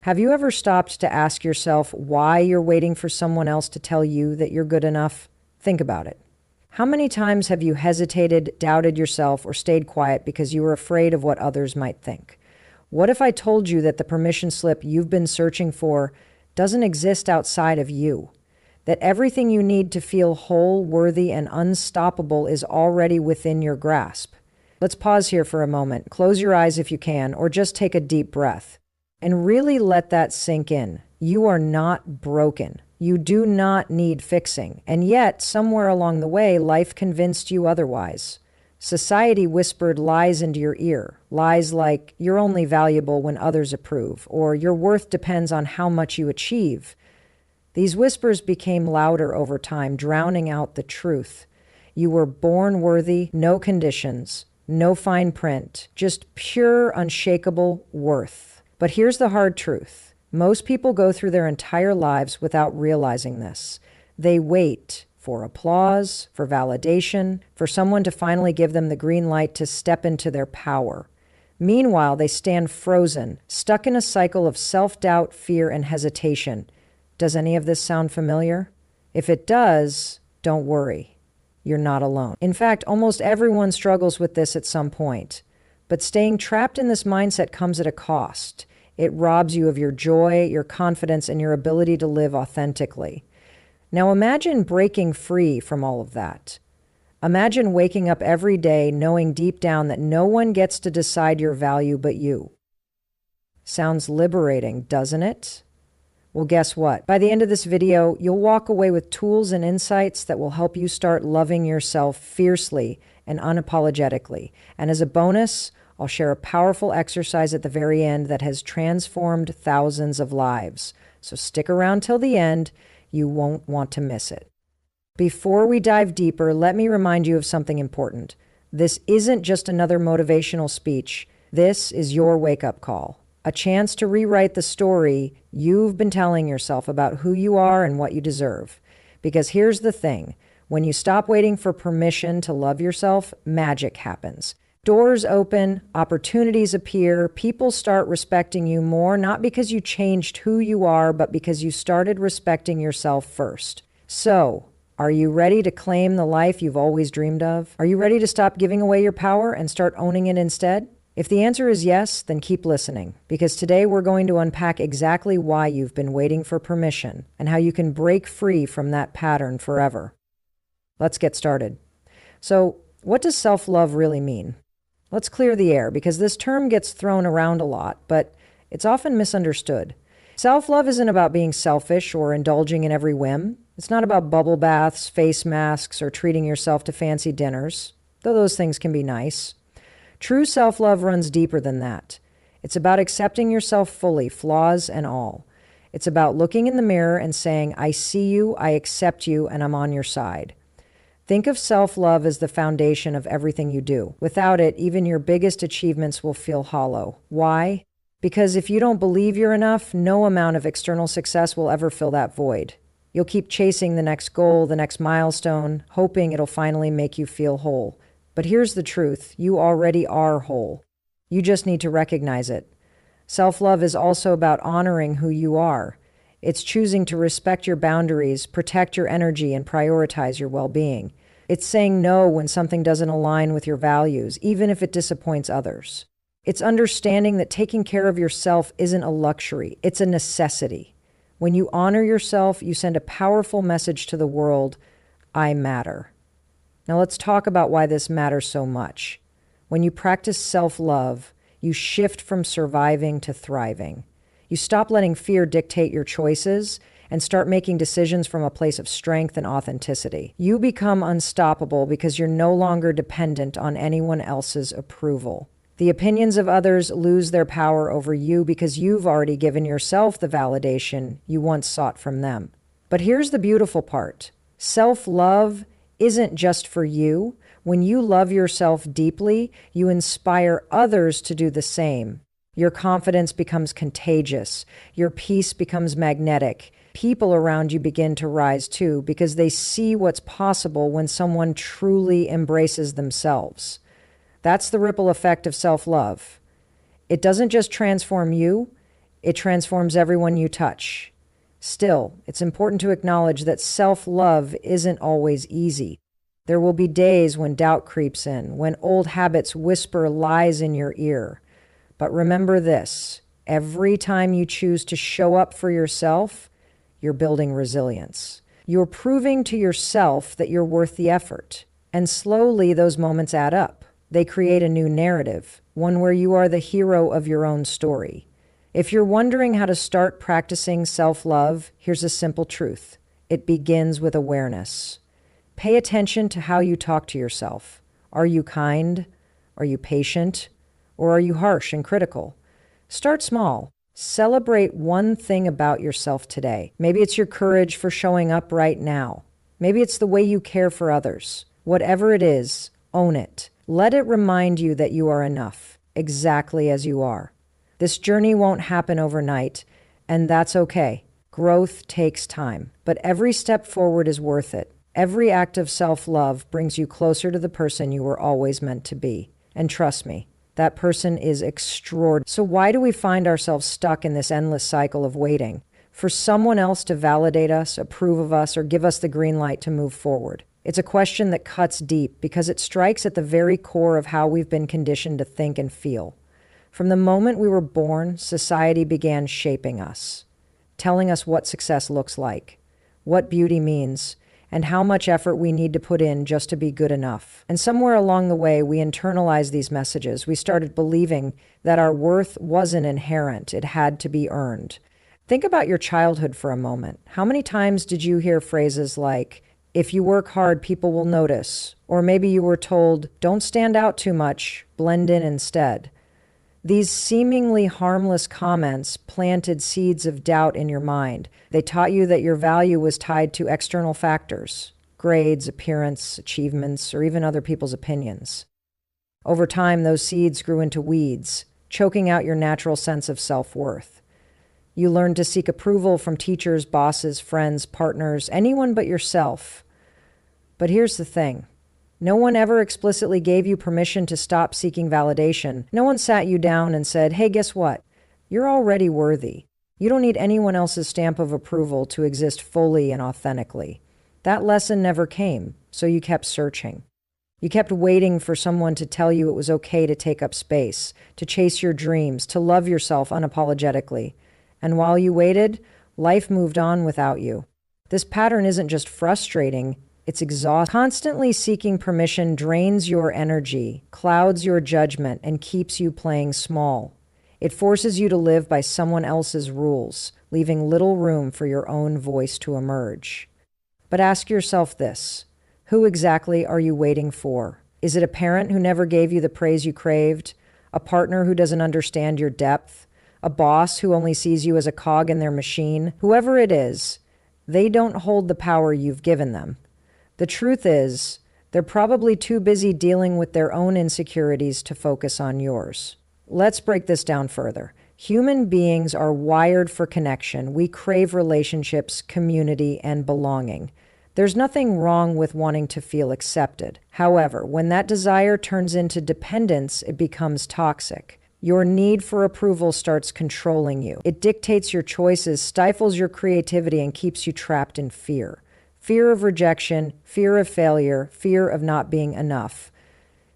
Have you ever stopped to ask yourself why you're waiting for someone else to tell you that you're good enough? Think about it. How many times have you hesitated, doubted yourself, or stayed quiet because you were afraid of what others might think? What if I told you that the permission slip you've been searching for doesn't exist outside of you? That everything you need to feel whole, worthy, and unstoppable is already within your grasp? Let's pause here for a moment. Close your eyes if you can, or just take a deep breath. And really let that sink in. You are not broken. You do not need fixing. And yet, somewhere along the way, life convinced you otherwise. Society whispered lies into your ear. Lies like, you're only valuable when others approve, or your worth depends on how much you achieve. These whispers became louder over time, drowning out the truth. You were born worthy, no conditions, no fine print, just pure, unshakable worth. But here's the hard truth. Most people go through their entire lives without realizing this. They wait for applause, for validation, for someone to finally give them the green light to step into their power. Meanwhile, they stand frozen, stuck in a cycle of self-doubt, fear, and hesitation. Does any of this sound familiar? If it does, don't worry. You're not alone. In fact, almost everyone struggles with this at some point. But staying trapped in this mindset comes at a cost. It robs you of your joy, your confidence, and your ability to live authentically. Now imagine breaking free from all of that. Imagine waking up every day knowing deep down that no one gets to decide your value but you. Sounds liberating, doesn't it? Well, guess what? By the end of this video, you'll walk away with tools and insights that will help you start loving yourself fiercely and unapologetically. And as a bonus, I'll share a powerful exercise at the very end that has transformed thousands of lives. So stick around till the end. You won't want to miss it. Before we dive deeper, let me remind you of something important. This isn't just another motivational speech. This is your wake-up call. A chance to rewrite the story you've been telling yourself about who you are and what you deserve. Because here's the thing. When you stop waiting for permission to love yourself, magic happens. Doors open, opportunities appear, people start respecting you more, not because you changed who you are, but because you started respecting yourself first. So, are you ready to claim the life you've always dreamed of? Are you ready to stop giving away your power and start owning it instead? If the answer is yes, then keep listening, because today we're going to unpack exactly why you've been waiting for permission and how you can break free from that pattern forever. Let's get started. So, what does self-love really mean? Let's clear the air, because this term gets thrown around a lot, but it's often misunderstood. Self-love isn't about being selfish or indulging in every whim. It's not about bubble baths, face masks, or treating yourself to fancy dinners, though those things can be nice. True self-love runs deeper than that. It's about accepting yourself fully, flaws and all. It's about looking in the mirror and saying, I see you, I accept you, and I'm on your side. Think of self-love as the foundation of everything you do. Without it, even your biggest achievements will feel hollow. Why? Because if you don't believe you're enough, no amount of external success will ever fill that void. You'll keep chasing the next goal, the next milestone, hoping it'll finally make you feel whole. But here's the truth. You already are whole. You just need to recognize it. Self-love is also about honoring who you are. It's choosing to respect your boundaries, protect your energy, and prioritize your well-being. It's saying no when something doesn't align with your values, even if it disappoints others. It's understanding that taking care of yourself isn't a luxury, it's a necessity. When you honor yourself, you send a powerful message to the world, I matter. Now let's talk about why this matters so much. When you practice self-love, you shift from surviving to thriving. You stop letting fear dictate your choices and start making decisions from a place of strength and authenticity. You become unstoppable because you're no longer dependent on anyone else's approval. The opinions of others lose their power over you because you've already given yourself the validation you once sought from them. But here's the beautiful part. Self-love isn't just for you. When you love yourself deeply, you inspire others to do the same. Your confidence becomes contagious. Your peace becomes magnetic. People around you begin to rise too because they see what's possible when someone truly embraces themselves. That's the ripple effect of self-love. It doesn't just transform you, It transforms everyone you touch. Still, it's important to acknowledge that self-love isn't always easy. There will be days when doubt creeps in, when old habits whisper lies in your ear. But remember this, every time you choose to show up for yourself, you're building resilience. You're proving to yourself that you're worth the effort. And slowly those moments add up. They create a new narrative, one where you are the hero of your own story. If you're wondering how to start practicing self-love, here's a simple truth. It begins with awareness. Pay attention to how you talk to yourself. Are you kind? Are you patient? Or are you harsh and critical? Start small. Celebrate one thing about yourself today. Maybe it's your courage for showing up right now. Maybe it's the way you care for others. Whatever it is, own it. Let it remind you that you are enough, exactly as you are. This journey won't happen overnight, and that's okay. Growth takes time, but every step forward is worth it. Every act of self-love brings you closer to the person you were always meant to be. And trust me, that person is extraordinary. So why do we find ourselves stuck in this endless cycle of waiting for someone else to validate us, approve of us, or give us the green light to move forward? It's a question that cuts deep because it strikes at the very core of how we've been conditioned to think and feel. From the moment we were born, society began shaping us, telling us what success looks like, what beauty means, and how much effort we need to put in just to be good enough. And somewhere along the way, we internalized these messages. We started believing that our worth wasn't inherent, it had to be earned. Think about your childhood for a moment. How many times did you hear phrases like, if you work hard, people will notice? Or maybe you were told, don't stand out too much, blend in instead. These seemingly harmless comments planted seeds of doubt in your mind. They taught you that your value was tied to external factors, grades, appearance, achievements, or even other people's opinions. Over time, those seeds grew into weeds, choking out your natural sense of self-worth. You learned to seek approval from teachers, bosses, friends, partners, anyone but yourself. But here's the thing. No one ever explicitly gave you permission to stop seeking validation. No one sat you down and said, hey, guess what? You're already worthy. You don't need anyone else's stamp of approval to exist fully and authentically. That lesson never came, so you kept searching. You kept waiting for someone to tell you it was okay to take up space, to chase your dreams, to love yourself unapologetically. And while you waited, life moved on without you. This pattern isn't just frustrating, it's exhausting. Constantly seeking permission drains your energy, clouds your judgment, and keeps you playing small. It forces you to live by someone else's rules, leaving little room for your own voice to emerge. But ask yourself this, who exactly are you waiting for? Is it a parent who never gave you the praise you craved? A partner who doesn't understand your depth? A boss who only sees you as a cog in their machine? Whoever it is, they don't hold the power you've given them. The truth is, they're probably too busy dealing with their own insecurities to focus on yours. Let's break this down further. Human beings are wired for connection. We crave relationships, community, and belonging. There's nothing wrong with wanting to feel accepted. However, when that desire turns into dependence, it becomes toxic. Your need for approval starts controlling you. It dictates your choices, stifles your creativity, and keeps you trapped in fear. Fear of rejection, fear of failure, fear of not being enough.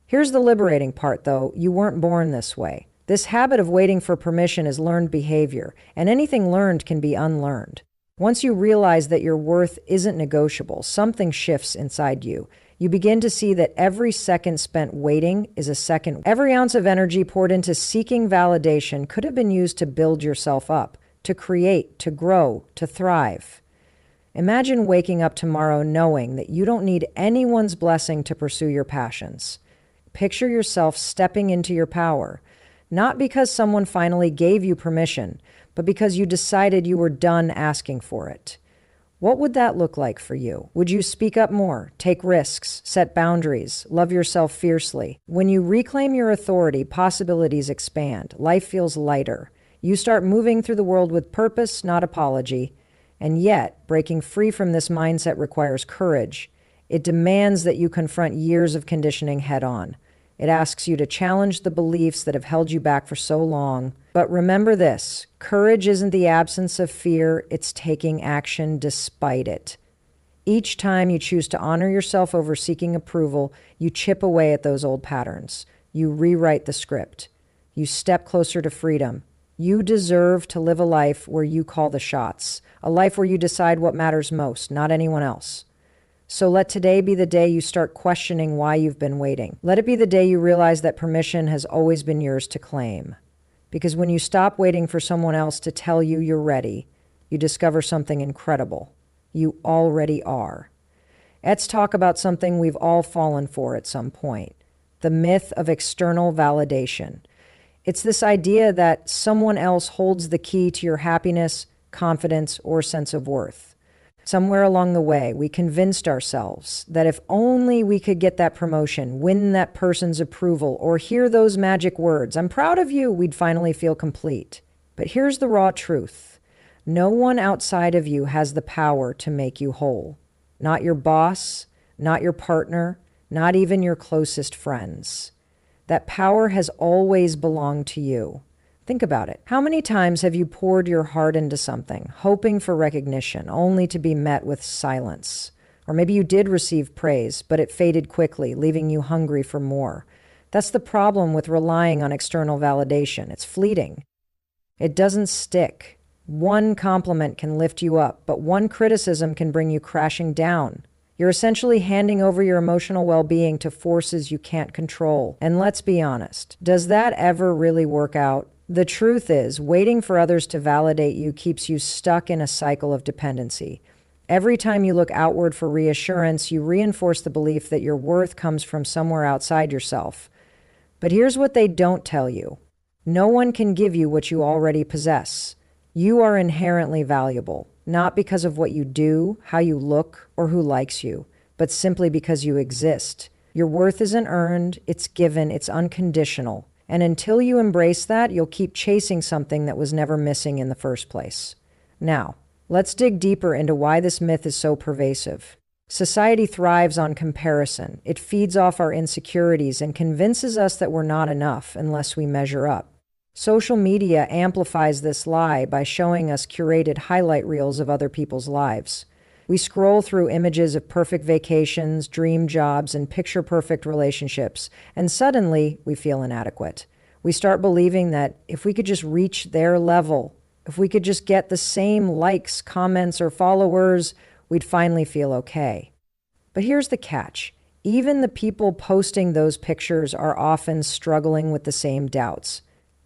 Here's the liberating part, though. You weren't born this way. This habit of waiting for permission is learned behavior, and anything learned can be unlearned. Once you realize that your worth isn't negotiable, something shifts inside you. You begin to see that every second spent waiting is a second. Every ounce of energy poured into seeking validation could have been used to build yourself up, to create, to grow, to thrive. Imagine waking up tomorrow knowing that you don't need anyone's blessing to pursue your passions. Picture yourself stepping into your power, not because someone finally gave you permission, but because you decided you were done asking for it. What would that look like for you? Would you speak up more, take risks, set boundaries, love yourself fiercely? When you reclaim your authority, possibilities expand. Life feels lighter. You start moving through the world with purpose, not apology. And yet, breaking free from this mindset requires courage. It demands that you confront years of conditioning head on. It asks you to challenge the beliefs that have held you back for so long. But remember this, courage isn't the absence of fear, it's taking action despite it. Each time you choose to honor yourself over seeking approval, you chip away at those old patterns. You rewrite the script. You step closer to freedom. You deserve to live a life where you call the shots, a life where you decide what matters most, not anyone else. So let today be the day you start questioning why you've been waiting. Let it be the day you realize that permission has always been yours to claim. Because when you stop waiting for someone else to tell you you're ready, you discover something incredible. You already are. Let's talk about something we've all fallen for at some point. The myth of external validation. It's this idea that someone else holds the key to your happiness, confidence, or sense of worth. Somewhere along the way, we convinced ourselves that if only we could get that promotion, win that person's approval, or hear those magic words, "I'm proud of you," we'd finally feel complete. But here's the raw truth. No one outside of you has the power to make you whole. Not your boss, not your partner, not even your closest friends. That power has always belonged to you. Think about it. How many times have you poured your heart into something, hoping for recognition, only to be met with silence? Or maybe you did receive praise, but it faded quickly, leaving you hungry for more. That's the problem with relying on external validation. It's fleeting. It doesn't stick. One compliment can lift you up, but one criticism can bring you crashing down. You're essentially handing over your emotional well-being to forces you can't control. And let's be honest, does that ever really work out? The truth is, waiting for others to validate you keeps you stuck in a cycle of dependency. Every time you look outward for reassurance, you reinforce the belief that your worth comes from somewhere outside yourself. But here's what they don't tell you. No one can give you what you already possess. You are inherently valuable, not because of what you do, how you look, or who likes you, but simply because you exist. Your worth isn't earned, it's given, it's unconditional. And until you embrace that, you'll keep chasing something that was never missing in the first place. Now, let's dig deeper into why this myth is so pervasive. Society thrives on comparison. It feeds off our insecurities and convinces us that we're not enough unless we measure up. Social media amplifies this lie by showing us curated highlight reels of other people's lives. We scroll through images of perfect vacations, dream jobs, and picture-perfect relationships, and suddenly we feel inadequate. We start believing that if we could just reach their level, if we could just get the same likes, comments, or followers, we'd finally feel okay. But here's the catch. Even the people posting those pictures are often struggling with the same doubts.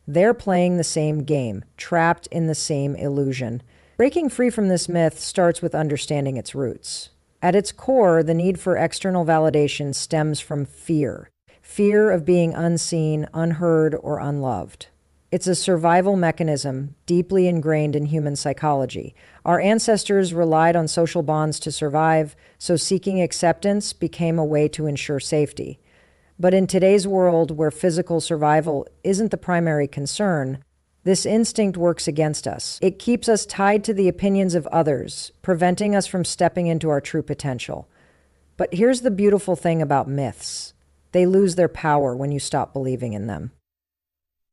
They're playing the same game, trapped in the same illusion. Breaking free from this myth starts with understanding its roots. At its core, the need for external validation stems from fear. Fear of being unseen, unheard, or unloved. It's a survival mechanism deeply ingrained in human psychology. Our ancestors relied on social bonds to survive, so seeking acceptance became a way to ensure safety. But in today's world, where physical survival isn't the primary concern, this instinct works against us. It keeps us tied to the opinions of others, preventing us from stepping into our true potential. But here's the beautiful thing about myths. They lose their power when you stop believing in them.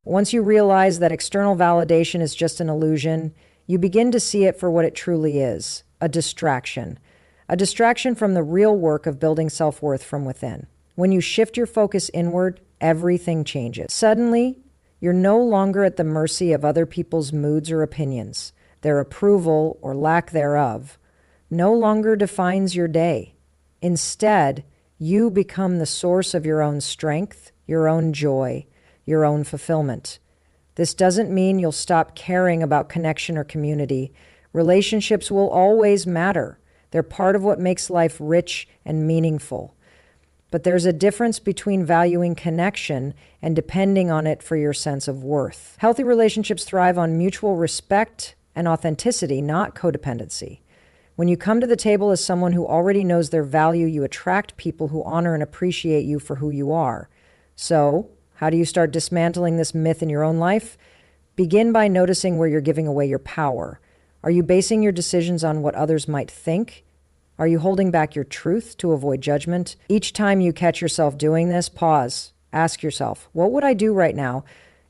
Once you realize that external validation is just an illusion, you begin to see it for what it truly is, a distraction. A distraction from the real work of building self-worth from within. When you shift your focus inward, everything changes. Suddenly, you're no longer at the mercy of other people's moods or opinions. Their approval, or lack thereof, no longer defines your day. Instead, you become the source of your own strength, your own joy, your own fulfillment. This doesn't mean you'll stop caring about connection or community. Relationships will always matter. They're part of what makes life rich and meaningful. But there's a difference between valuing connection and depending on it for your sense of worth. Healthy relationships thrive on mutual respect and authenticity, not codependency. When you come to the table as someone who already knows their value, you attract people who honor and appreciate you for who you are. So, how do you start dismantling this myth in your own life? Begin by noticing where you're giving away your power. Are you basing your decisions on what others might think? Are you holding back your truth to avoid judgment? Each time you catch yourself doing this, pause. Ask yourself, what would I do right now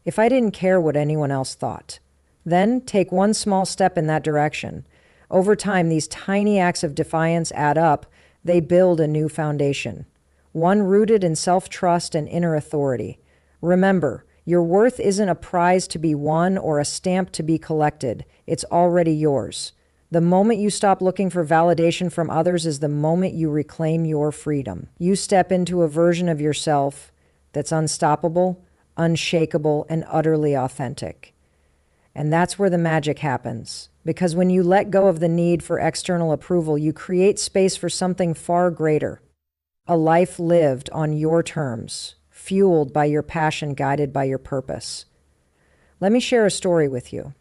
if I didn't care what anyone else thought? Then take one small step in that direction. Over time, these tiny acts of defiance add up. They build a new foundation, one rooted in self-trust and inner authority. Remember, your worth isn't a prize to be won or a stamp to be collected. It's already yours. The moment you stop looking for validation from others is the moment you reclaim your freedom. You step into a version of yourself that's unstoppable, unshakable, and utterly authentic. And that's where the magic happens. Because when you let go of the need for external approval, you create space for something far greater. A life lived on your terms, fueled by your passion, guided by your purpose. Let me share a story with you.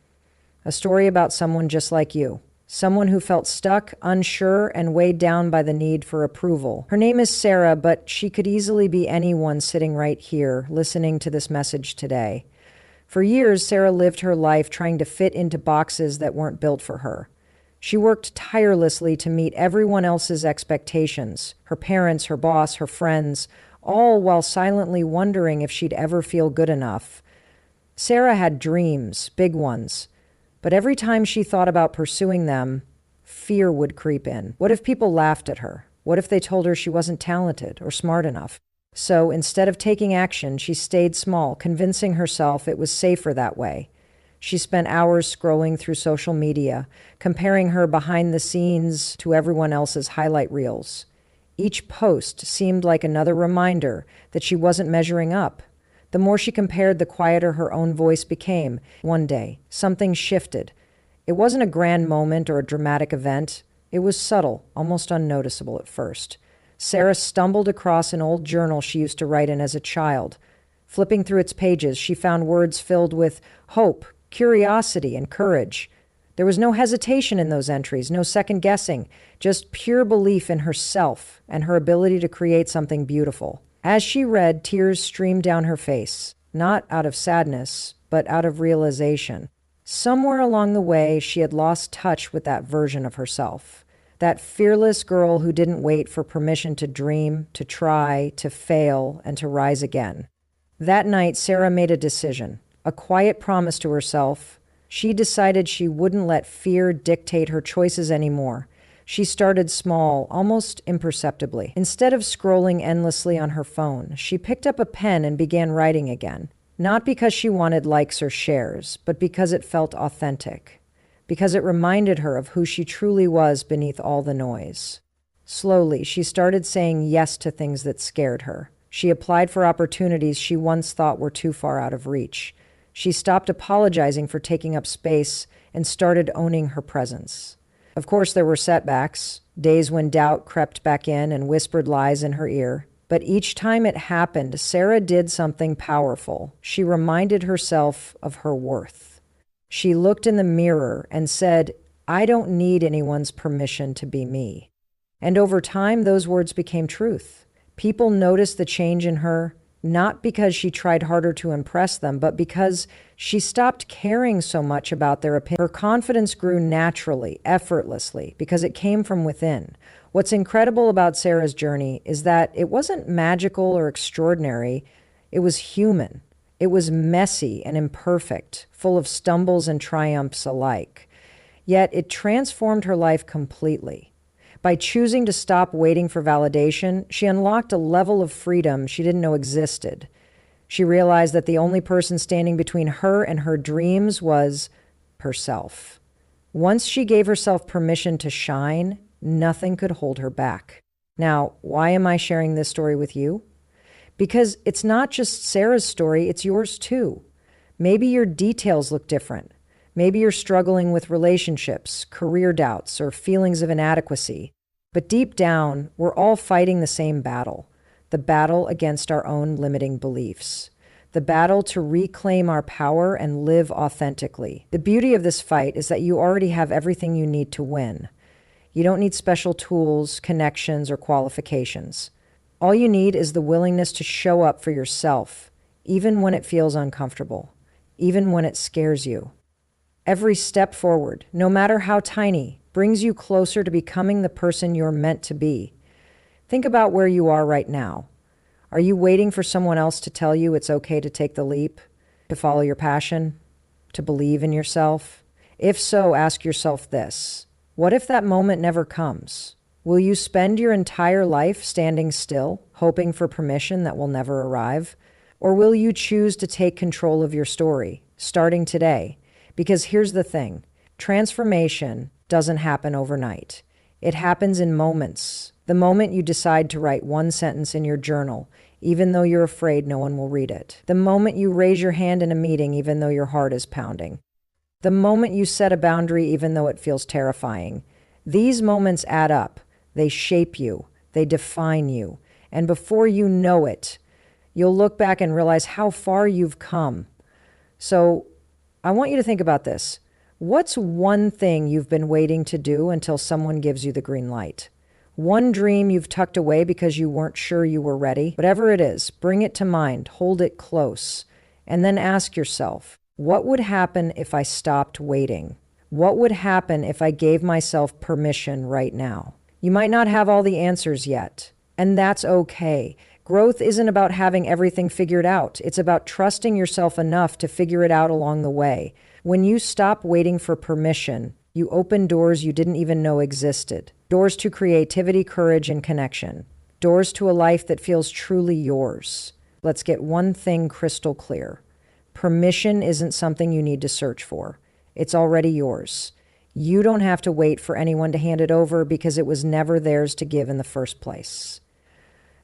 A story about someone just like you. Someone who felt stuck, unsure, and weighed down by the need for approval. Her name is Sarah, but she could easily be anyone sitting right here, listening to this message today. For years, Sarah lived her life trying to fit into boxes that weren't built for her. She worked tirelessly to meet everyone else's expectations, her parents, her boss, her friends, all while silently wondering if she'd ever feel good enough. Sarah had dreams, big ones, but every time she thought about pursuing them, fear would creep in. What if people laughed at her? What if they told her she wasn't talented or smart enough? So instead of taking action, she stayed small, convincing herself it was safer that way. She spent hours scrolling through social media, comparing her behind the scenes to everyone else's highlight reels. Each post seemed like another reminder that she wasn't measuring up. The more she compared, the quieter her own voice became. One day, something shifted. It wasn't a grand moment or a dramatic event. It was subtle, almost unnoticeable at first. Sarah stumbled across an old journal she used to write in as a child. Flipping through its pages, she found words filled with hope, curiosity, and courage. There was no hesitation in those entries, no second guessing, just pure belief in herself and her ability to create something beautiful. As she read, tears streamed down her face, not out of sadness, but out of realization. Somewhere along the way, she had lost touch with that version of herself. That fearless girl who didn't wait for permission to dream, to try, to fail, and to rise again. That night, Sarah made a decision, a quiet promise to herself. She decided she wouldn't let fear dictate her choices anymore. She started small, almost imperceptibly. Instead of scrolling endlessly on her phone, she picked up a pen and began writing again. Not because she wanted likes or shares, but because it felt authentic. Because it reminded her of who she truly was beneath all the noise. Slowly, she started saying yes to things that scared her. She applied for opportunities she once thought were too far out of reach. She stopped apologizing for taking up space and started owning her presence. Of course, there were setbacks, days when doubt crept back in and whispered lies in her ear. But each time it happened, Sarah did something powerful. She reminded herself of her worth. She looked in the mirror and said, I don't need anyone's permission to be me. And over time, those words became truth. People noticed the change in her, not because she tried harder to impress them, but because she stopped caring so much about their opinion. Her confidence grew naturally, effortlessly, because it came from within. What's incredible about Sarah's journey is that it wasn't magical or extraordinary. It was human. It was messy and imperfect, full of stumbles and triumphs alike. Yet it transformed her life completely. By choosing to stop waiting for validation, she unlocked a level of freedom she didn't know existed. She realized that the only person standing between her and her dreams was herself. Once she gave herself permission to shine, nothing could hold her back. Now, why am I sharing this story with you? Because it's not just Sarah's story, it's yours too. Maybe your details look different. Maybe you're struggling with relationships, career doubts, or feelings of inadequacy. But deep down, we're all fighting the same battle, the battle against our own limiting beliefs, the battle to reclaim our power and live authentically. The beauty of this fight is that you already have everything you need to win. You don't need special tools, connections, or qualifications. All you need is the willingness to show up for yourself, even when it feels uncomfortable, even when it scares you. Every step forward, no matter how tiny, brings you closer to becoming the person you're meant to be. Think about where you are right now. Are you waiting for someone else to tell you it's okay to take the leap, to follow your passion, to believe in yourself? If so, ask yourself this: what if that moment never comes? Will you spend your entire life standing still, hoping for permission that will never arrive? Or will you choose to take control of your story, starting today? Because here's the thing: transformation doesn't happen overnight. It happens in moments. The moment you decide to write one sentence in your journal, even though you're afraid no one will read it. The moment you raise your hand in a meeting, even though your heart is pounding. The moment you set a boundary, even though it feels terrifying. These moments add up. They shape you. They define you. And before you know it, you'll look back and realize how far you've come. So I want you to think about this. What's one thing you've been waiting to do until someone gives you the green light? One dream you've tucked away because you weren't sure you were ready? Whatever it is, bring it to mind, hold it close, and then ask yourself, what would happen if I stopped waiting? What would happen if I gave myself permission right now? You might not have all the answers yet, and that's okay. Growth isn't about having everything figured out. It's about trusting yourself enough to figure it out along the way. When you stop waiting for permission, you open doors you didn't even know existed. Doors to creativity, courage, and connection. Doors to a life that feels truly yours. Let's get one thing crystal clear. Permission isn't something you need to search for. It's already yours. You don't have to wait for anyone to hand it over because it was never theirs to give in the first place.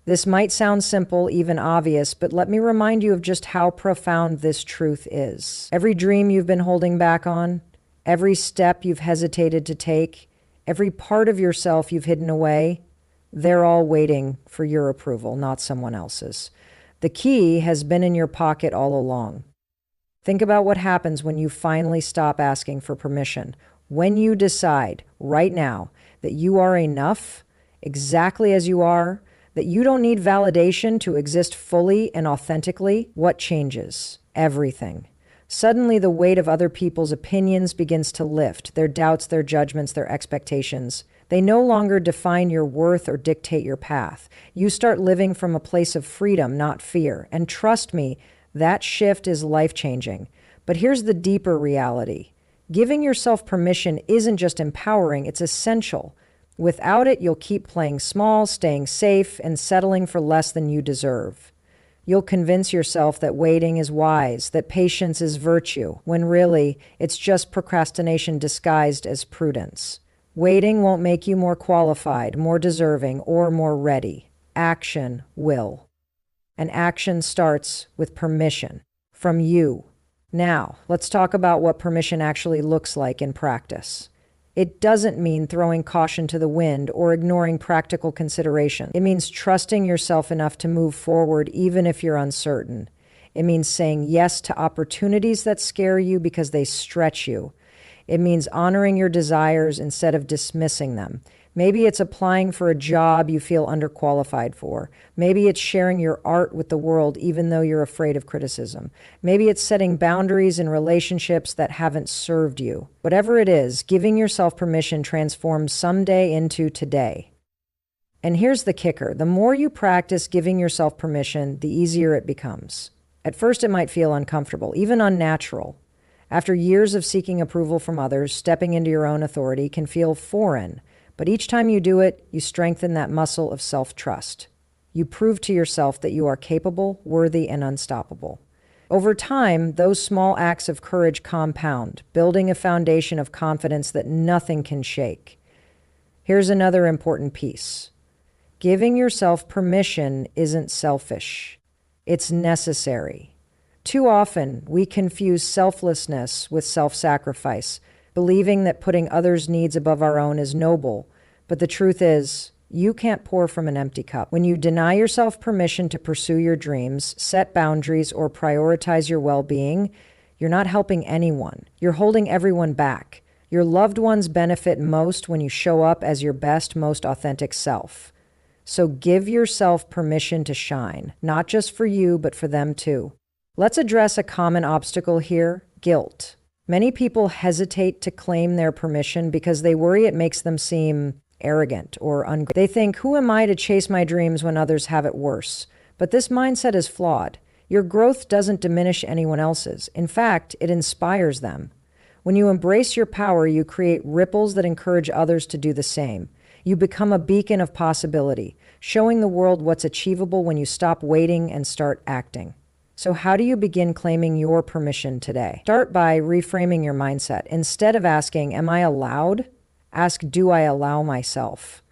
This might sound simple, even obvious, but let me remind you of just how profound this truth is. Every dream you've been holding back on, every step you've hesitated to take, every part of yourself you've hidden away, they're all waiting for your approval, not someone else's. The key has been in your pocket all along. Think about what happens when you finally stop asking for permission. When you decide right now that you are enough, exactly as you are, that you don't need validation to exist fully and authentically, what changes? Everything. Suddenly, the weight of other people's opinions begins to lift, their doubts, their judgments, their expectations. They no longer define your worth or dictate your path. You start living from a place of freedom, not fear. And trust me, that shift is life-changing. But here's the deeper reality. Giving yourself permission isn't just empowering, it's essential. Without it, you'll keep playing small, staying safe, and settling for less than you deserve. You'll convince yourself that waiting is wise, that patience is virtue, when really, it's just procrastination disguised as prudence. Waiting won't make you more qualified, more deserving, or more ready. Action will. And action starts with permission from you. Now, let's talk about what permission actually looks like in practice. It doesn't mean throwing caution to the wind or ignoring practical consideration. It means trusting yourself enough to move forward even if you're uncertain. It means saying yes to opportunities that scare you because they stretch you. It means honoring your desires instead of dismissing them. Maybe it's applying for a job you feel underqualified for. Maybe it's sharing your art with the world even though you're afraid of criticism. Maybe it's setting boundaries in relationships that haven't served you. Whatever it is, giving yourself permission transforms someday into today. And here's the kicker. The more you practice giving yourself permission, the easier it becomes. At first, it might feel uncomfortable, even unnatural. After years of seeking approval from others, stepping into your own authority can feel foreign. But each time you do it, you strengthen that muscle of self-trust. You prove to yourself that you are capable, worthy, and unstoppable. Over time, those small acts of courage compound, building a foundation of confidence that nothing can shake. Here's another important piece. Giving yourself permission isn't selfish. It's necessary. Too often, we confuse selflessness with self-sacrifice, believing that putting others' needs above our own is noble. But the truth is, you can't pour from an empty cup. When you deny yourself permission to pursue your dreams, set boundaries, or prioritize your well-being, you're not helping anyone. You're holding everyone back. Your loved ones benefit most when you show up as your best, most authentic self. So give yourself permission to shine, not just for you, but for them too. Let's address a common obstacle here: guilt. Many people hesitate to claim their permission because they worry it makes them seem arrogant or ungrateful. They think, who am I to chase my dreams when others have it worse? But this mindset is flawed. Your growth doesn't diminish anyone else's. In fact, it inspires them. When you embrace your power, you create ripples that encourage others to do the same. You become a beacon of possibility, showing the world what's achievable when you stop waiting and start acting. So how do you begin claiming your permission today? Start by reframing your mindset. Instead of asking, am I allowed? Ask, do I allow myself?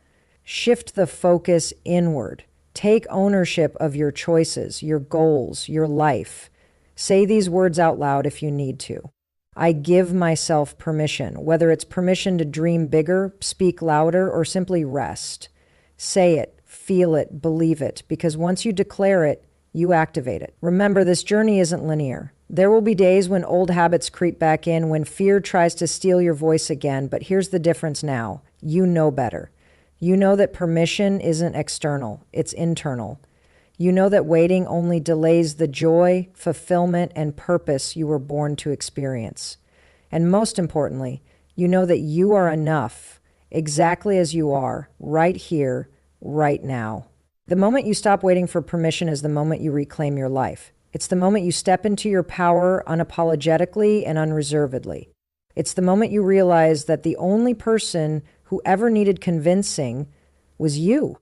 Shift the focus inward. Take ownership of your choices, your goals, your life. Say these words out loud if you need to. I give myself permission, whether it's permission to dream bigger, speak louder, or simply rest. Say it, feel it, believe it, because once you declare it, you activate it. Remember, this journey isn't linear. There will be days when old habits creep back in, when fear tries to steal your voice again, but here's the difference now. You know better. You know that permission isn't external, it's internal. You know that waiting only delays the joy, fulfillment, and purpose you were born to experience. And most importantly, you know that you are enough, exactly as you are, right here, right now. The moment you stop waiting for permission is the moment you reclaim your life. It's the moment you step into your power unapologetically and unreservedly. It's the moment you realize that the only person who ever needed convincing was you.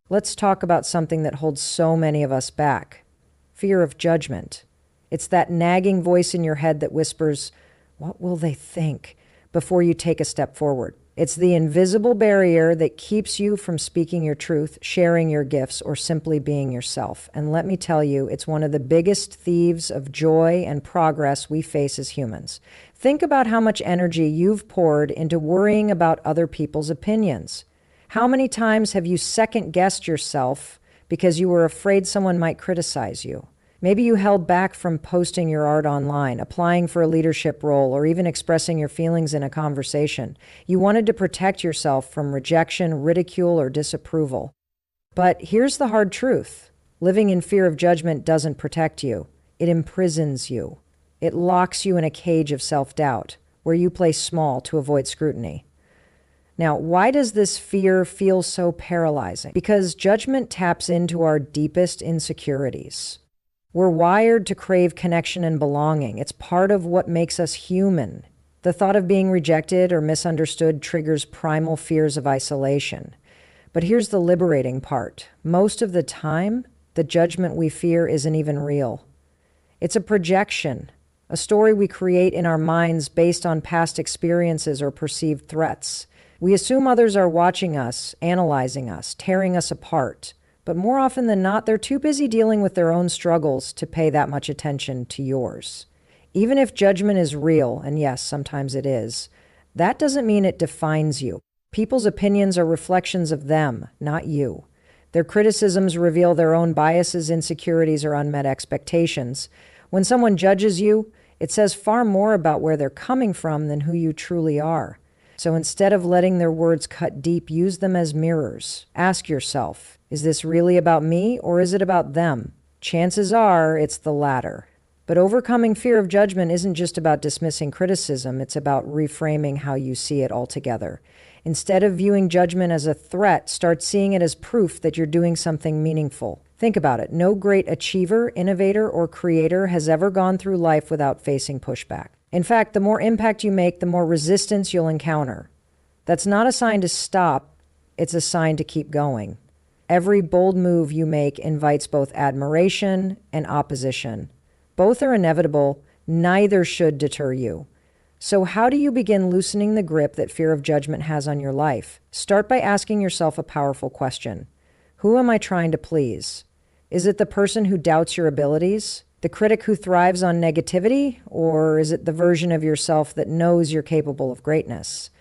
Let's talk about something that holds so many of us back: fear of judgment. It's that nagging voice in your head that whispers, "What will they think?" before you take a step forward. It's the invisible barrier that keeps you from speaking your truth, sharing your gifts, or simply being yourself. And let me tell you, it's one of the biggest thieves of joy and progress we face as humans. Think about how much energy you've poured into worrying about other people's opinions. How many times have you second-guessed yourself because you were afraid someone might criticize you? Maybe you held back from posting your art online, applying for a leadership role, or even expressing your feelings in a conversation. You wanted to protect yourself from rejection, ridicule, or disapproval. But here's the hard truth. Living in fear of judgment doesn't protect you. It imprisons you. It locks you in a cage of self-doubt, where you play small to avoid scrutiny. Now, why does this fear feel so paralyzing? Because judgment taps into our deepest insecurities. We're wired to crave connection and belonging. It's part of what makes us human. The thought of being rejected or misunderstood triggers primal fears of isolation. But here's the liberating part. Most of the time, the judgment we fear isn't even real. It's a projection, a story we create in our minds based on past experiences or perceived threats. We assume others are watching us, analyzing us, tearing us apart. But more often than not, they're too busy dealing with their own struggles to pay that much attention to yours. Even if judgment is real, and yes, sometimes it is, that doesn't mean it defines you. People's opinions are reflections of them, not you. Their criticisms reveal their own biases, insecurities, or unmet expectations. When someone judges you, it says far more about where they're coming from than who you truly are. So instead of letting their words cut deep, use them as mirrors. Ask yourself, is this really about me or is it about them? Chances are it's the latter. But overcoming fear of judgment isn't just about dismissing criticism, it's about reframing how you see it altogether. Instead of viewing judgment as a threat, start seeing it as proof that you're doing something meaningful. Think about it. No great achiever, innovator, or creator has ever gone through life without facing pushback. In fact, the more impact you make, the more resistance you'll encounter. That's not a sign to stop, it's a sign to keep going. Every bold move you make invites both admiration and opposition. Both are inevitable, neither should deter you. So how do you begin loosening the grip that fear of judgment has on your life? Start by asking yourself a powerful question. Who am I trying to please? Is it the person who doubts your abilities? The critic who thrives on negativity? Or is it the version of yourself that knows you're capable of greatness?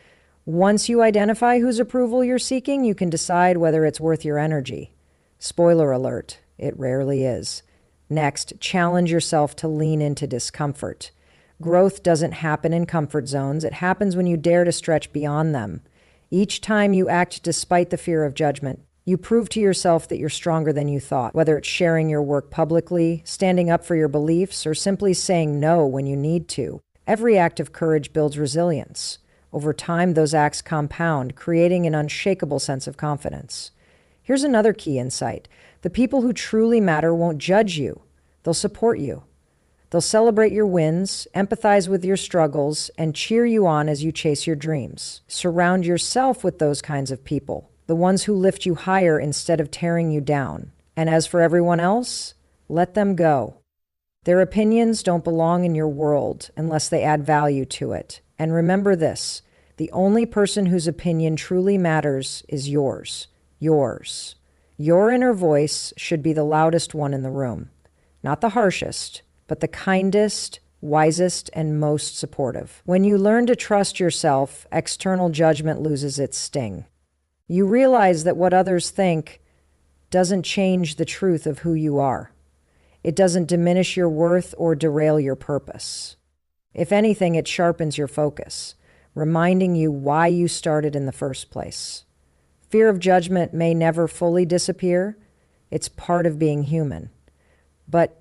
Once you identify whose approval you're seeking, you can decide whether it's worth your energy. Spoiler alert, it rarely is. Next, challenge yourself to lean into discomfort. Growth doesn't happen in comfort zones. It happens when you dare to stretch beyond them. Each time you act despite the fear of judgment, you prove to yourself that you're stronger than you thought, whether it's sharing your work publicly, standing up for your beliefs, or simply saying no when you need to. Every act of courage builds resilience. Over time, those acts compound, creating an unshakable sense of confidence. Here's another key insight. The people who truly matter won't judge you. They'll support you. They'll celebrate your wins, empathize with your struggles, and cheer you on as you chase your dreams. Surround yourself with those kinds of people, the ones who lift you higher instead of tearing you down. And as for everyone else, let them go. Their opinions don't belong in your world unless they add value to it. And remember this, the only person whose opinion truly matters is yours. Yours. Your inner voice should be the loudest one in the room. Not the harshest, but the kindest, wisest, and most supportive. When you learn to trust yourself, external judgment loses its sting. You realize that what others think doesn't change the truth of who you are. It doesn't diminish your worth or derail your purpose. If anything, it sharpens your focus, reminding you why you started in the first place. Fear of judgment may never fully disappear. It's part of being human. But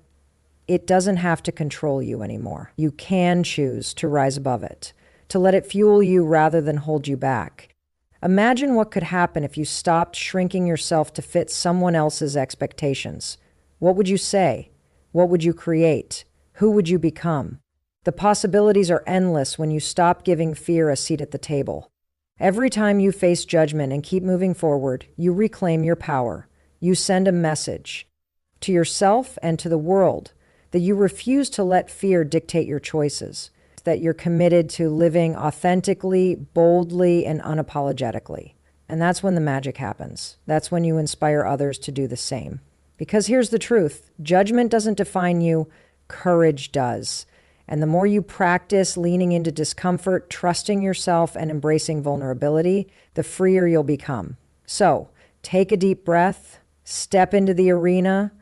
it doesn't have to control you anymore. You can choose to rise above it, to let it fuel you rather than hold you back. Imagine what could happen if you stopped shrinking yourself to fit someone else's expectations. What would you say? What would you create? Who would you become? The possibilities are endless when you stop giving fear a seat at the table. Every time you face judgment and keep moving forward, you reclaim your power. You send a message to yourself and to the world that you refuse to let fear dictate your choices, that you're committed to living authentically, boldly, and unapologetically. And that's when the magic happens. That's when you inspire others to do the same. Because here's the truth, judgment doesn't define you, courage does. And the more you practice leaning into discomfort, trusting yourself, and embracing vulnerability, the freer you'll become. So, take a deep breath, step into the arena.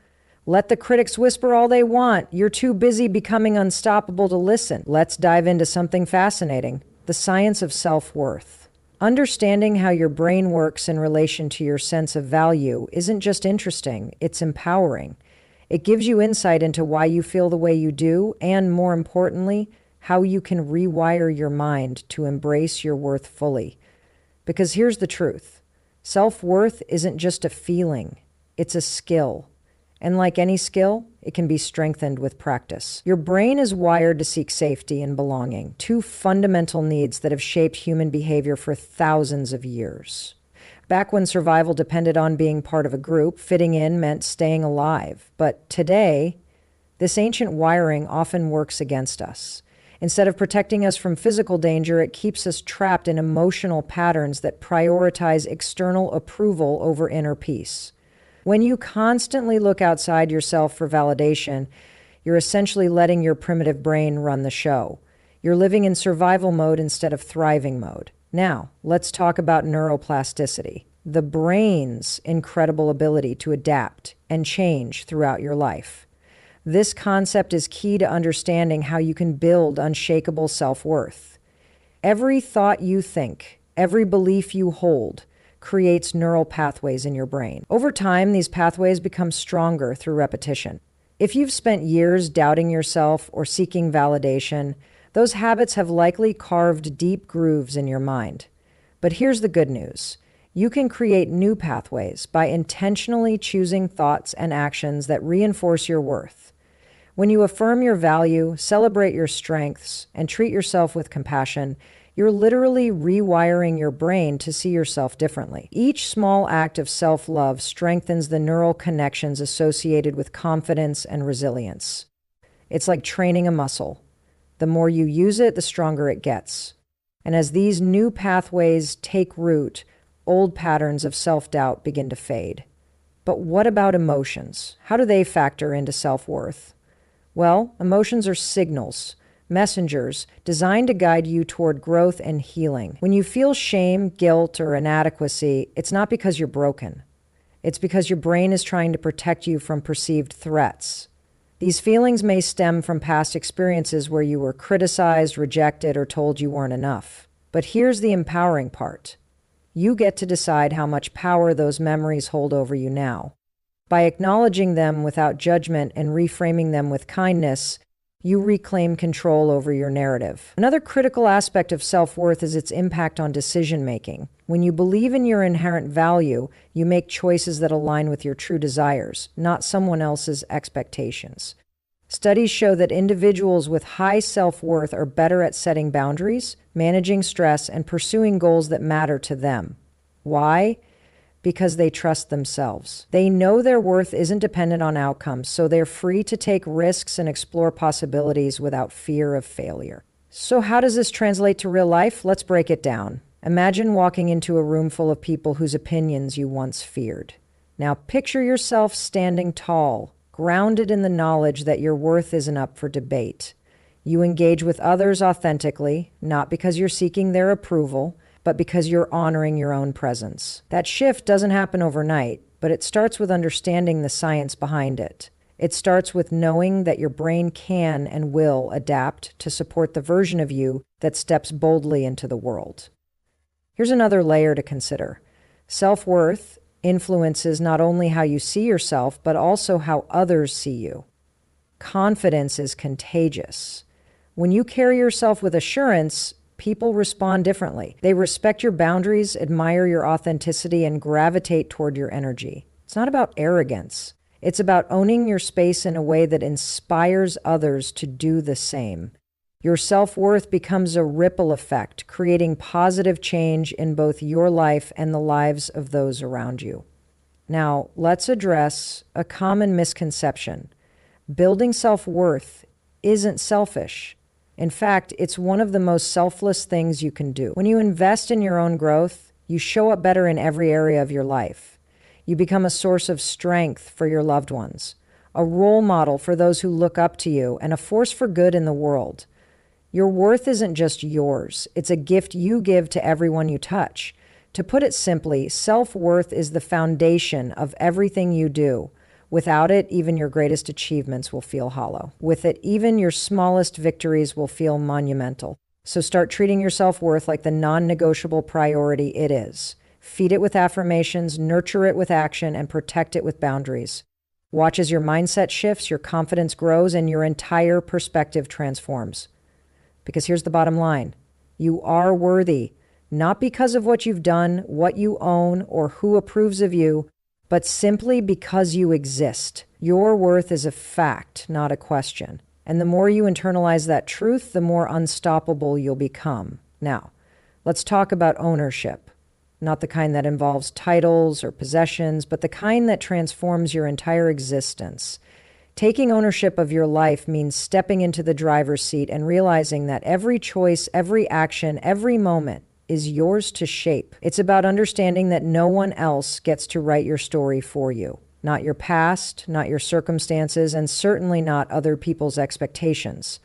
Let the critics whisper all they want. You're too busy becoming unstoppable to listen. Let's dive into something fascinating, the science of self-worth. Understanding how your brain works in relation to your sense of value isn't just interesting, it's empowering. It gives you insight into why you feel the way you do, and more importantly, how you can rewire your mind to embrace your worth fully. Because here's the truth. Self-worth isn't just a feeling, it's a skill. And like any skill, it can be strengthened with practice. Your brain is wired to seek safety and belonging, two fundamental needs that have shaped human behavior for thousands of years. Back when survival depended on being part of a group, fitting in meant staying alive. But today, this ancient wiring often works against us. Instead of protecting us from physical danger, it keeps us trapped in emotional patterns that prioritize external approval over inner peace. When you constantly look outside yourself for validation, you're essentially letting your primitive brain run the show. You're living in survival mode instead of thriving mode. Now, let's talk about neuroplasticity, the brain's incredible ability to adapt and change throughout your life. This concept is key to understanding how you can build unshakable self-worth. Every thought you think, every belief you hold, creates neural pathways in your brain. Over time, these pathways become stronger through repetition. If you've spent years doubting yourself or seeking validation, those habits have likely carved deep grooves in your mind. But here's the good news. You can create new pathways by intentionally choosing thoughts and actions that reinforce your worth. When you affirm your value, celebrate your strengths, and treat yourself with compassion, you're literally rewiring your brain to see yourself differently. Each small act of self-love strengthens the neural connections associated with confidence and resilience. It's like training a muscle. The more you use it, the stronger it gets. And as these new pathways take root, old patterns of self-doubt begin to fade. But what about emotions? How do they factor into self-worth? Well, emotions are signals, messengers designed to guide you toward growth and healing. When you feel shame, guilt, or inadequacy, it's not because you're broken. It's because your brain is trying to protect you from perceived threats. These feelings may stem from past experiences where you were criticized, rejected, or told you weren't enough. But here's the empowering part. You get to decide how much power those memories hold over you now. By acknowledging them without judgment and reframing them with kindness, You reclaim control over your narrative. Another critical aspect of self-worth is its impact on decision-making. When you believe in your inherent value, you make choices that align with your true desires, not someone else's expectations. Studies show that individuals with high self-worth are better at setting boundaries, managing stress, and pursuing goals that matter to them. Why? Because they trust themselves. They know their worth isn't dependent on outcomes, so they're free to take risks and explore possibilities without fear of failure. So how does this translate to real life? Let's break it down. Imagine walking into a room full of people whose opinions you once feared. Now picture yourself standing tall, grounded in the knowledge that your worth isn't up for debate. You engage with others authentically, not because you're seeking their approval, but because you're honoring your own presence. That shift doesn't happen overnight, but it starts with understanding the science behind it. It starts with knowing that your brain can and will adapt to support the version of you that steps boldly into the world. Here's another layer to consider. Self-worth influences not only how you see yourself, but also how others see you. Confidence is contagious. When you carry yourself with assurance, people respond differently. They respect your boundaries, admire your authenticity, and gravitate toward your energy. It's not about arrogance. It's about owning your space in a way that inspires others to do the same. Your self-worth becomes a ripple effect, creating positive change in both your life and the lives of those around you. Now, let's address a common misconception. Building self-worth isn't selfish. In fact, it's one of the most selfless things you can do. When you invest in your own growth, you show up better in every area of your life. You become a source of strength for your loved ones, a role model for those who look up to you, and a force for good in the world. Your worth isn't just yours. It's a gift you give to everyone you touch. To put it simply, self-worth is the foundation of everything you do. Without it, even your greatest achievements will feel hollow. With it, even your smallest victories will feel monumental. So start treating your self-worth like the non-negotiable priority it is. Feed it with affirmations, nurture it with action, and protect it with boundaries. Watch as your mindset shifts, your confidence grows, and your entire perspective transforms. Because here's the bottom line. You are worthy, not because of what you've done, what you own, or who approves of you, but simply because you exist. Your worth is a fact, not a question. And the more you internalize that truth, the more unstoppable you'll become. Now, let's talk about ownership. Not the kind that involves titles or possessions, but the kind that transforms your entire existence. Taking ownership of your life means stepping into the driver's seat and realizing that every choice, every action, every moment is yours to shape. It's about understanding that no one else gets to write your story for you. Not your past, not your circumstances, and certainly not other people's expectations.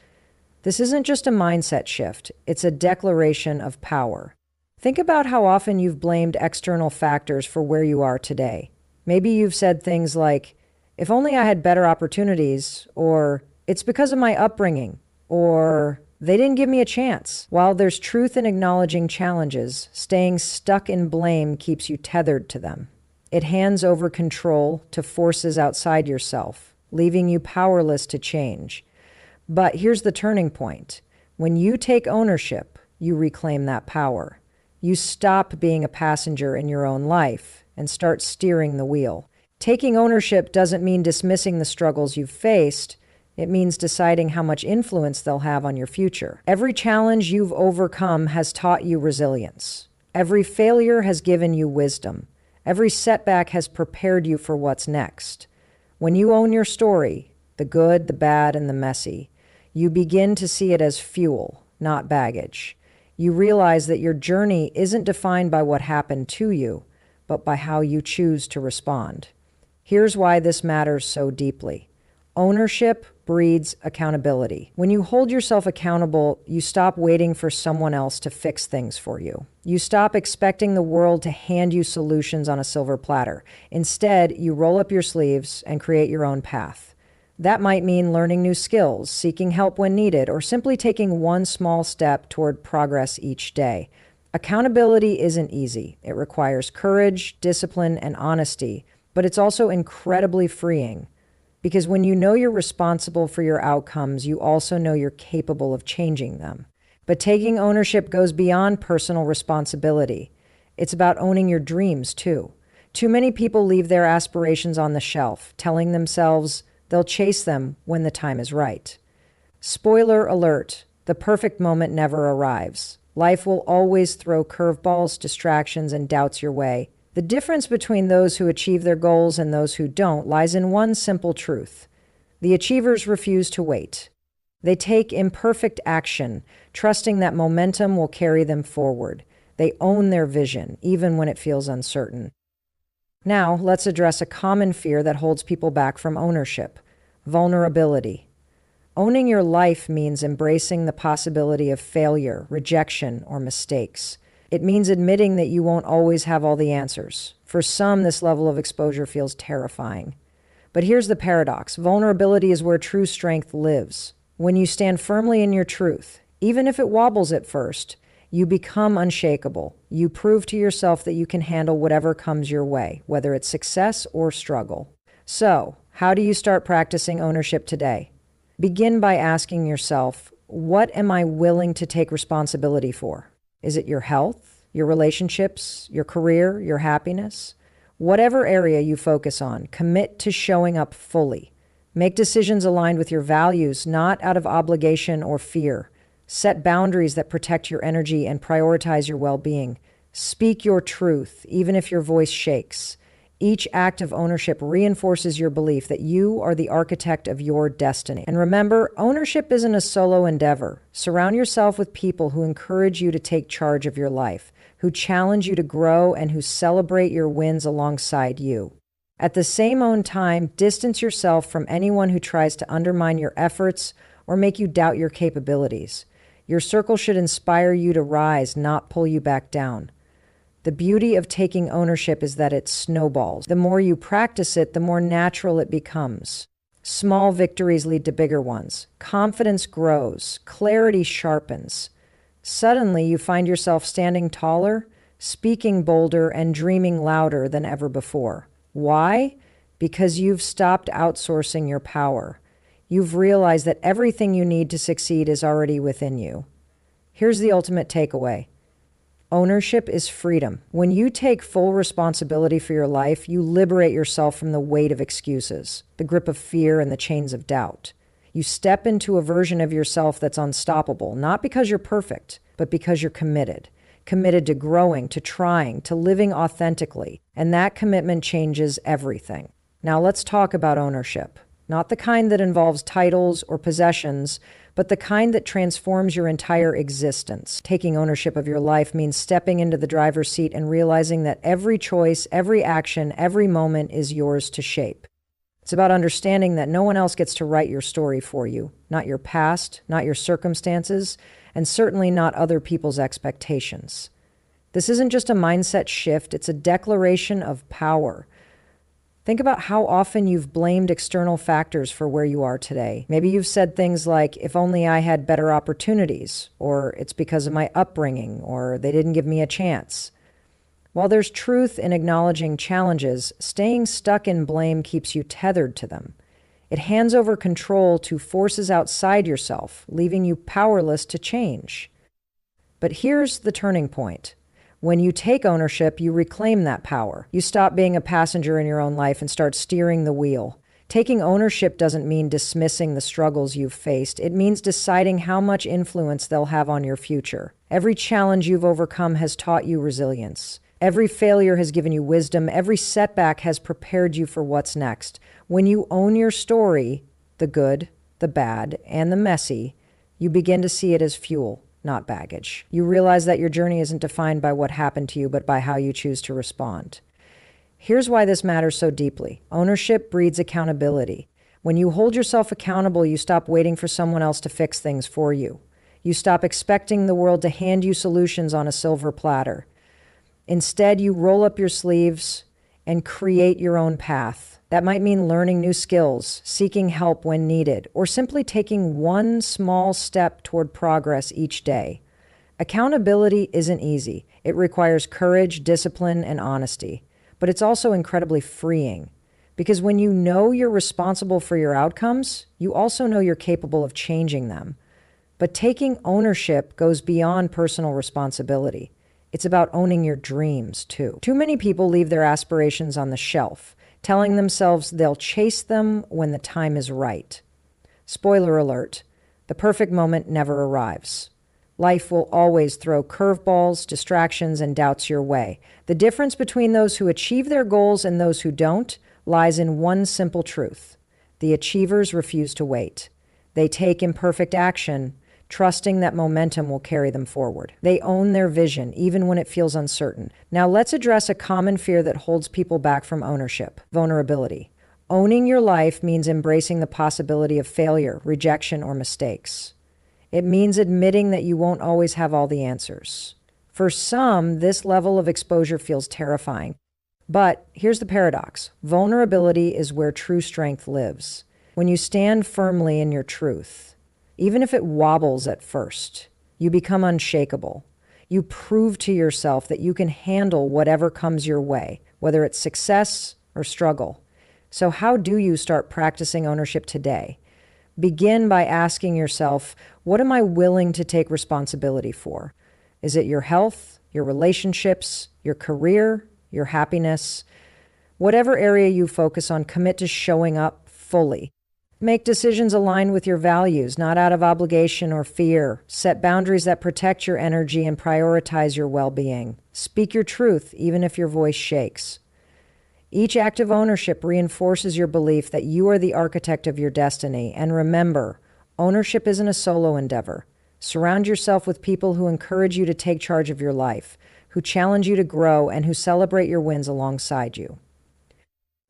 This isn't just a mindset shift, it's a declaration of power. Think about how often you've blamed external factors for where you are today. Maybe you've said things like, if only I had better opportunities, or it's because of my upbringing, or they didn't give me a chance. While there's truth in acknowledging challenges, staying stuck in blame keeps you tethered to them. It hands over control to forces outside yourself, leaving you powerless to change. But here's the turning point. When you take ownership, you reclaim that power. You stop being a passenger in your own life and start steering the wheel. Taking ownership doesn't mean dismissing the struggles you've faced. It means deciding how much influence they'll have on your future. Every challenge you've overcome has taught you resilience. Every failure has given you wisdom. Every setback has prepared you for what's next. When you own your story, the good, the bad, and the messy, you begin to see it as fuel, not baggage. You realize that your journey isn't defined by what happened to you, but by how you choose to respond. Here's why this matters so deeply. Ownership breeds accountability. When you hold yourself accountable, you stop waiting for someone else to fix things for you. You stop expecting the world to hand you solutions on a silver platter. Instead, you roll up your sleeves and create your own path. That might mean learning new skills, seeking help when needed, or simply taking one small step toward progress each day. Accountability isn't easy. It requires courage, discipline, and honesty, but it's also incredibly freeing. Because when you know you're responsible for your outcomes, you also know you're capable of changing them. But taking ownership goes beyond personal responsibility. It's about owning your dreams, too. Too many people leave their aspirations on the shelf, telling themselves they'll chase them when the time is right. Spoiler alert, the perfect moment never arrives. Life will always throw curveballs, distractions, and doubts your way. The difference between those who achieve their goals and those who don't lies in one simple truth. The achievers refuse to wait. They take imperfect action, trusting that momentum will carry them forward. They own their vision, even when it feels uncertain. Now, let's address a common fear that holds people back from ownership: vulnerability. Owning your life means embracing the possibility of failure, rejection, or mistakes. It means admitting that you won't always have all the answers. For some, this level of exposure feels terrifying. But here's the paradox. Vulnerability is where true strength lives. When you stand firmly in your truth, even if it wobbles at first, you become unshakable. You prove to yourself that you can handle whatever comes your way, whether it's success or struggle. So, how do you start practicing ownership today? Begin by asking yourself, what am I willing to take responsibility for? Is it your health, your relationships, your career, your happiness? Whatever area you focus on, commit to showing up fully. Make decisions aligned with your values, not out of obligation or fear. Set boundaries that protect your energy and prioritize your well-being. Speak your truth, even if your voice shakes. Each act of ownership reinforces your belief that you are the architect of your destiny. And remember, ownership isn't a solo endeavor. Surround yourself with people who encourage you to take charge of your life, who challenge you to grow, and who celebrate your wins alongside you. At the same time, distance yourself from anyone who tries to undermine your efforts or make you doubt your capabilities. Your circle should inspire you to rise, not pull you back down. The beauty of taking ownership is that it snowballs. The more you practice it, the more natural it becomes. Small victories lead to bigger ones. Confidence grows. Clarity sharpens. Suddenly, you find yourself standing taller, speaking bolder, and dreaming louder than ever before. Why? Because you've stopped outsourcing your power. You've realized that everything you need to succeed is already within you. Here's the ultimate takeaway. Ownership is freedom. When you take full responsibility for your life, you liberate yourself from the weight of excuses, the grip of fear, and the chains of doubt. You step into a version of yourself that's unstoppable, not because you're perfect, but because you're committed. Committed to growing, to trying, to living authentically. And that commitment changes everything. Now let's talk about ownership. Not the kind that involves titles or possessions, but the kind that transforms your entire existence. Taking ownership of your life means stepping into the driver's seat and realizing that every choice, every action, every moment is yours to shape. It's about understanding that no one else gets to write your story for you. Not your past, not your circumstances, and certainly not other people's expectations. This isn't just a mindset shift, it's a declaration of power. Think about how often you've blamed external factors for where you are today. Maybe you've said things like, if only I had better opportunities, or it's because of my upbringing, or they didn't give me a chance. While there's truth in acknowledging challenges, staying stuck in blame keeps you tethered to them. It hands over control to forces outside yourself, leaving you powerless to change. But here's the turning point. When you take ownership, you reclaim that power. You stop being a passenger in your own life and start steering the wheel. Taking ownership doesn't mean dismissing the struggles you've faced. It means deciding how much influence they'll have on your future. Every challenge you've overcome has taught you resilience. Every failure has given you wisdom. Every setback has prepared you for what's next. When you own your story, the good, the bad, and the messy, you begin to see it as fuel, not baggage. You realize that your journey isn't defined by what happened to you, but by how you choose to respond. Here's why this matters so deeply. Ownership breeds accountability. When you hold yourself accountable, you stop waiting for someone else to fix things for you. You stop expecting the world to hand you solutions on a silver platter. Instead, you roll up your sleeves and create your own path. That might mean learning new skills, seeking help when needed, or simply taking one small step toward progress each day. Accountability isn't easy. It requires courage, discipline, and honesty. But it's also incredibly freeing. Because when you know you're responsible for your outcomes, you also know you're capable of changing them. But taking ownership goes beyond personal responsibility. It's about owning your dreams, too. Too many people leave their aspirations on the shelf, telling themselves they'll chase them when the time is right. Spoiler alert, the perfect moment never arrives. Life will always throw curveballs, distractions, and doubts your way. The difference between those who achieve their goals and those who don't lies in one simple truth. The achievers refuse to wait. They take imperfect action, trusting that momentum will carry them forward. They own their vision, even when it feels uncertain. Now let's address a common fear that holds people back from ownership: vulnerability. Owning your life means embracing the possibility of failure, rejection, or mistakes. It means admitting that you won't always have all the answers. For some, this level of exposure feels terrifying. But here's the paradox. Vulnerability is where true strength lives. When you stand firmly in your truth, even if it wobbles at first, you become unshakable. You prove to yourself that you can handle whatever comes your way, whether it's success or struggle. So how do you start practicing ownership today? Begin by asking yourself, what am I willing to take responsibility for? Is it your health, your relationships, your career, your happiness? Whatever area you focus on, commit to showing up fully. Make decisions aligned with your values, not out of obligation or fear. Set boundaries that protect your energy and prioritize your well-being. Speak your truth, even if your voice shakes. Each act of ownership reinforces your belief that you are the architect of your destiny. And remember, ownership isn't a solo endeavor. Surround yourself with people who encourage you to take charge of your life, who challenge you to grow, and who celebrate your wins alongside you.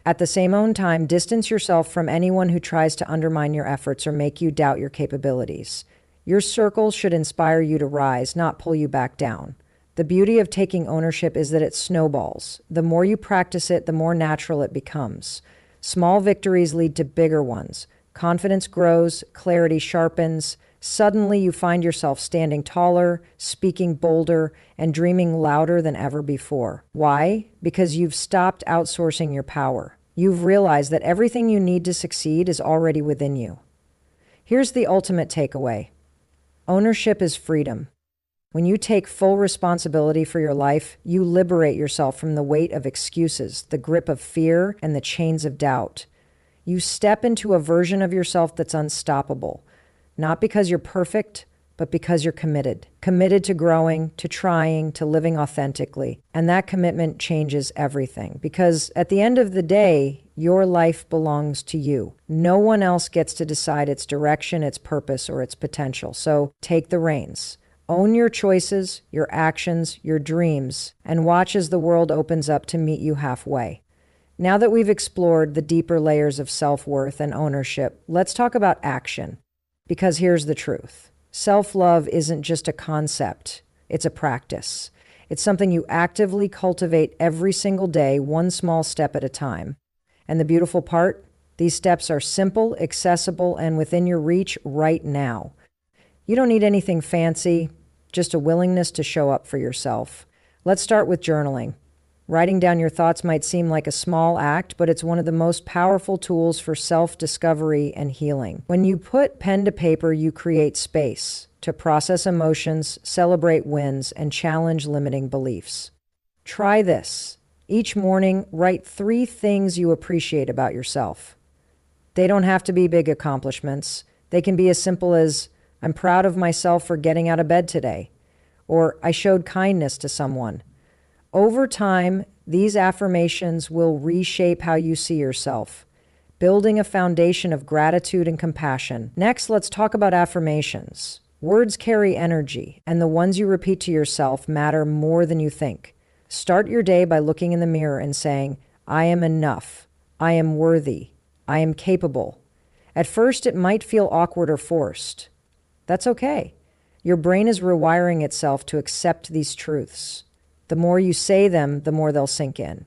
At the same own time, distance yourself from anyone who tries to undermine your efforts or make you doubt your capabilities. Your circle should inspire you to rise, not pull you back down. The beauty of taking ownership is that it snowballs. The more you practice it, the more natural it becomes. Small victories lead to bigger ones. Confidence grows, clarity sharpens. Suddenly you find yourself standing taller, speaking bolder, and dreaming louder than ever before. Why? Because you've stopped outsourcing your power. You've realized that everything you need to succeed is already within you. Here's the ultimate takeaway. Ownership is freedom. When you take full responsibility for your life, you liberate yourself from the weight of excuses, the grip of fear, and the chains of doubt. You step into a version of yourself that's unstoppable, not because you're perfect, but because you're committed. Committed to growing, to trying, to living authentically. And that commitment changes everything. Because at the end of the day, your life belongs to you. No one else gets to decide its direction, its purpose, or its potential. So take the reins. Own your choices, your actions, your dreams, and watch as the world opens up to meet you halfway. Now that we've explored the deeper layers of self-worth and ownership, let's talk about action. Because here's the truth. Self-love isn't just a concept, it's a practice. It's something you actively cultivate every single day, one small step at a time. And the beautiful part? These steps are simple, accessible, and within your reach right now. You don't need anything fancy, just a willingness to show up for yourself. Let's start with journaling. Writing down your thoughts might seem like a small act, but it's one of the most powerful tools for self-discovery and healing. When you put pen to paper, you create space to process emotions, celebrate wins, and challenge limiting beliefs. Try this. Each morning, write 3 things you appreciate about yourself. They don't have to be big accomplishments. They can be as simple as, I'm proud of myself for getting out of bed today, or I showed kindness to someone. Over time, these affirmations will reshape how you see yourself, building a foundation of gratitude and compassion. Next, let's talk about affirmations. Words carry energy, and the ones you repeat to yourself matter more than you think. Start your day by looking in the mirror and saying, I am enough, I am worthy, I am capable. At first, it might feel awkward or forced. That's okay. Your brain is rewiring itself to accept these truths. The more you say them, the more they'll sink in.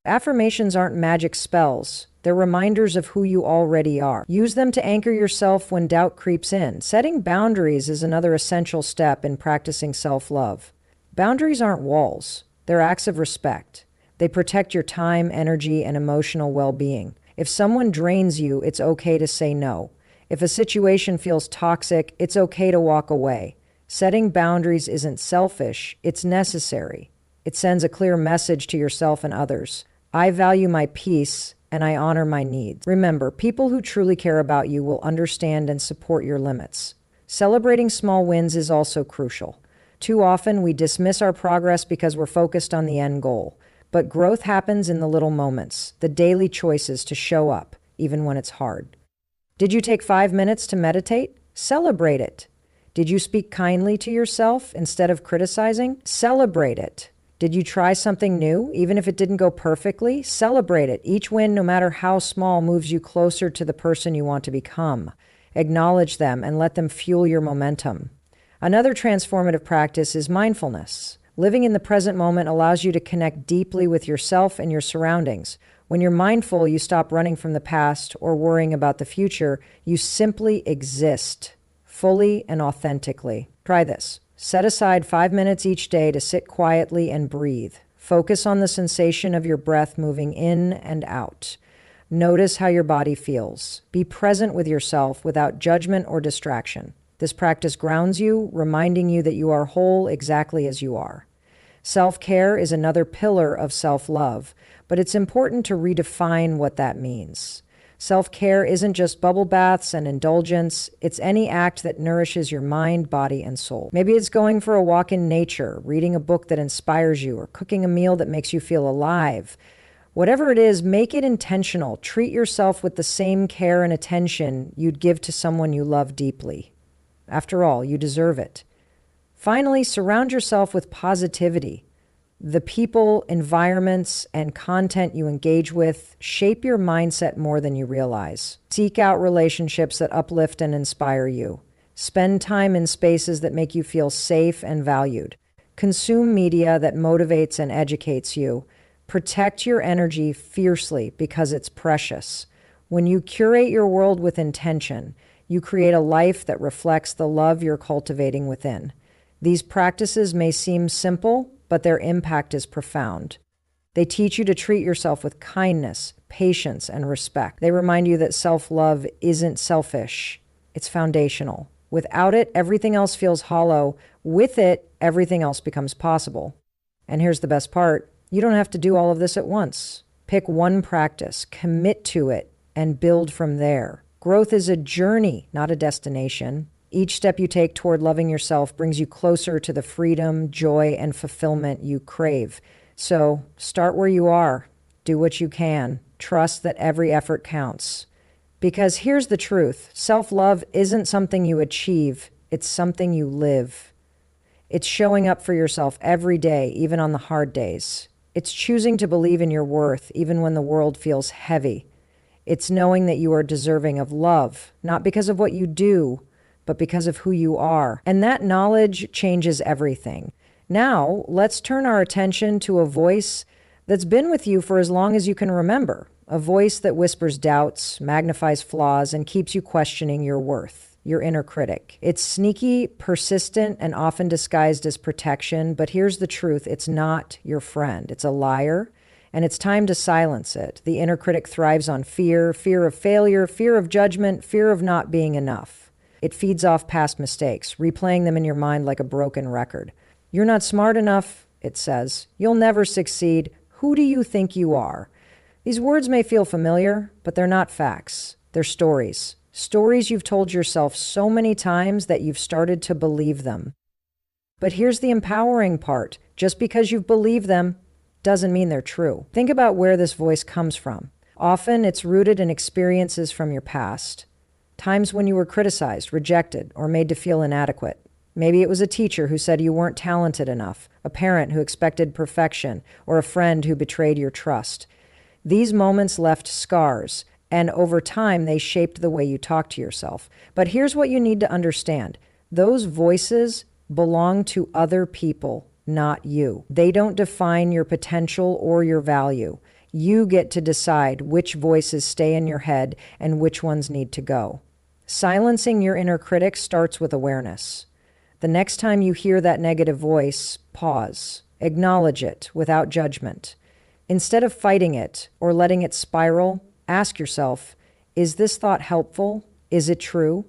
Affirmations aren't magic spells. They're reminders of who you already are. Use them to anchor yourself when doubt creeps in. Setting boundaries is another essential step in practicing self-love. Boundaries aren't walls. They're acts of respect. They protect your time, energy, and emotional well-being. If someone drains you, it's okay to say no. If a situation feels toxic, it's okay to walk away. Setting boundaries isn't selfish, it's necessary. It sends a clear message to yourself and others. I value my peace and I honor my needs. Remember, people who truly care about you will understand and support your limits. Celebrating small wins is also crucial. Too often, we dismiss our progress because we're focused on the end goal. But growth happens in the little moments, the daily choices to show up, even when it's hard. Did you take 5 minutes to meditate? Celebrate it. Did you speak kindly to yourself instead of criticizing? Celebrate it. Did you try something new, even if it didn't go perfectly? Celebrate it. Each win, no matter how small, moves you closer to the person you want to become. Acknowledge them and let them fuel your momentum. Another transformative practice is mindfulness. Living in the present moment allows you to connect deeply with yourself and your surroundings. When you're mindful, you stop running from the past or worrying about the future. You simply exist, fully and authentically. Try this. Set aside 5 minutes each day to sit quietly and breathe. Focus on the sensation of your breath moving in and out. Notice how your body feels. Be present with yourself without judgment or distraction. This practice grounds you, reminding you that you are whole exactly as you are. Self-care is another pillar of self-love, but it's important to redefine what that means. Self-care isn't just bubble baths and indulgence. It's any act that nourishes your mind, body, and soul. Maybe it's going for a walk in nature, reading a book that inspires you, or cooking a meal that makes you feel alive. Whatever it is, make it intentional. Treat yourself with the same care and attention you'd give to someone you love deeply. After all, you deserve it. Finally, surround yourself with positivity. The people, environments, and content you engage with shape your mindset more than you realize. Seek out relationships that uplift and inspire you. Spend time in spaces that make you feel safe and valued. Consume media that motivates and educates you. Protect your energy fiercely because it's precious. When you curate your world with intention, you create a life that reflects the love you're cultivating within. These practices may seem simple, but their impact is profound. They teach you to treat yourself with kindness, patience, and respect. They remind you that self-love isn't selfish, it's foundational. Without it, everything else feels hollow. With it, everything else becomes possible. And here's the best part. You don't have to do all of this at once. Pick one practice, commit to it, and build from there. Growth is a journey, not a destination. Each step you take toward loving yourself brings you closer to the freedom, joy, and fulfillment you crave. So start where you are. Do what you can. Trust that every effort counts. Because here's the truth. Self-love isn't something you achieve. It's something you live. It's showing up for yourself every day, even on the hard days. It's choosing to believe in your worth, even when the world feels heavy. It's knowing that you are deserving of love, not because of what you do, but because of who you are. And that knowledge changes everything. Now, let's turn our attention to a voice that's been with you for as long as you can remember. A voice that whispers doubts, magnifies flaws, and keeps you questioning your worth, your inner critic. It's sneaky, persistent, and often disguised as protection, but here's the truth. It's not your friend. It's a liar, and it's time to silence it. The inner critic thrives on fear, fear of failure, fear of judgment, fear of not being enough. It feeds off past mistakes, replaying them in your mind like a broken record. You're not smart enough, it says. You'll never succeed. Who do you think you are? These words may feel familiar, but they're not facts. They're stories. Stories you've told yourself so many times that you've started to believe them. But here's the empowering part. Just because you've believed them doesn't mean they're true. Think about where this voice comes from. Often it's rooted in experiences from your past. Times when you were criticized, rejected, or made to feel inadequate. Maybe it was a teacher who said you weren't talented enough, a parent who expected perfection, or a friend who betrayed your trust. These moments left scars, and over time they shaped the way you talk to yourself. But here's what you need to understand. Those voices belong to other people, not you. They don't define your potential or your value. You get to decide which voices stay in your head and which ones need to go. Silencing your inner critic starts with awareness. The next time you hear that negative voice, pause. Acknowledge it without judgment. Instead of fighting it or letting it spiral, ask yourself, is this thought helpful? Is it true?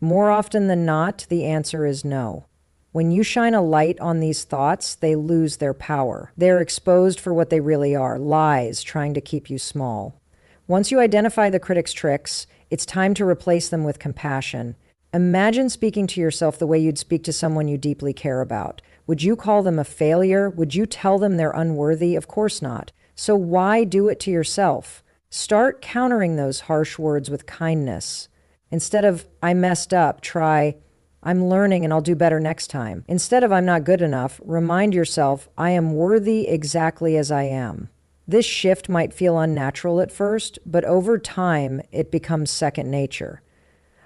More often than not, the answer is no. When you shine a light on these thoughts, they lose their power. They're exposed for what they really are, lies trying to keep you small. Once you identify the critic's tricks, it's time to replace them with compassion. Imagine speaking to yourself the way you'd speak to someone you deeply care about. Would you call them a failure? Would you tell them they're unworthy? Of course not. So why do it to yourself? Start countering those harsh words with kindness. Instead of, I messed up, try, I'm learning and I'll do better next time. Instead of, I'm not good enough, remind yourself, I am worthy exactly as I am. This shift might feel unnatural at first, but over time, it becomes second nature.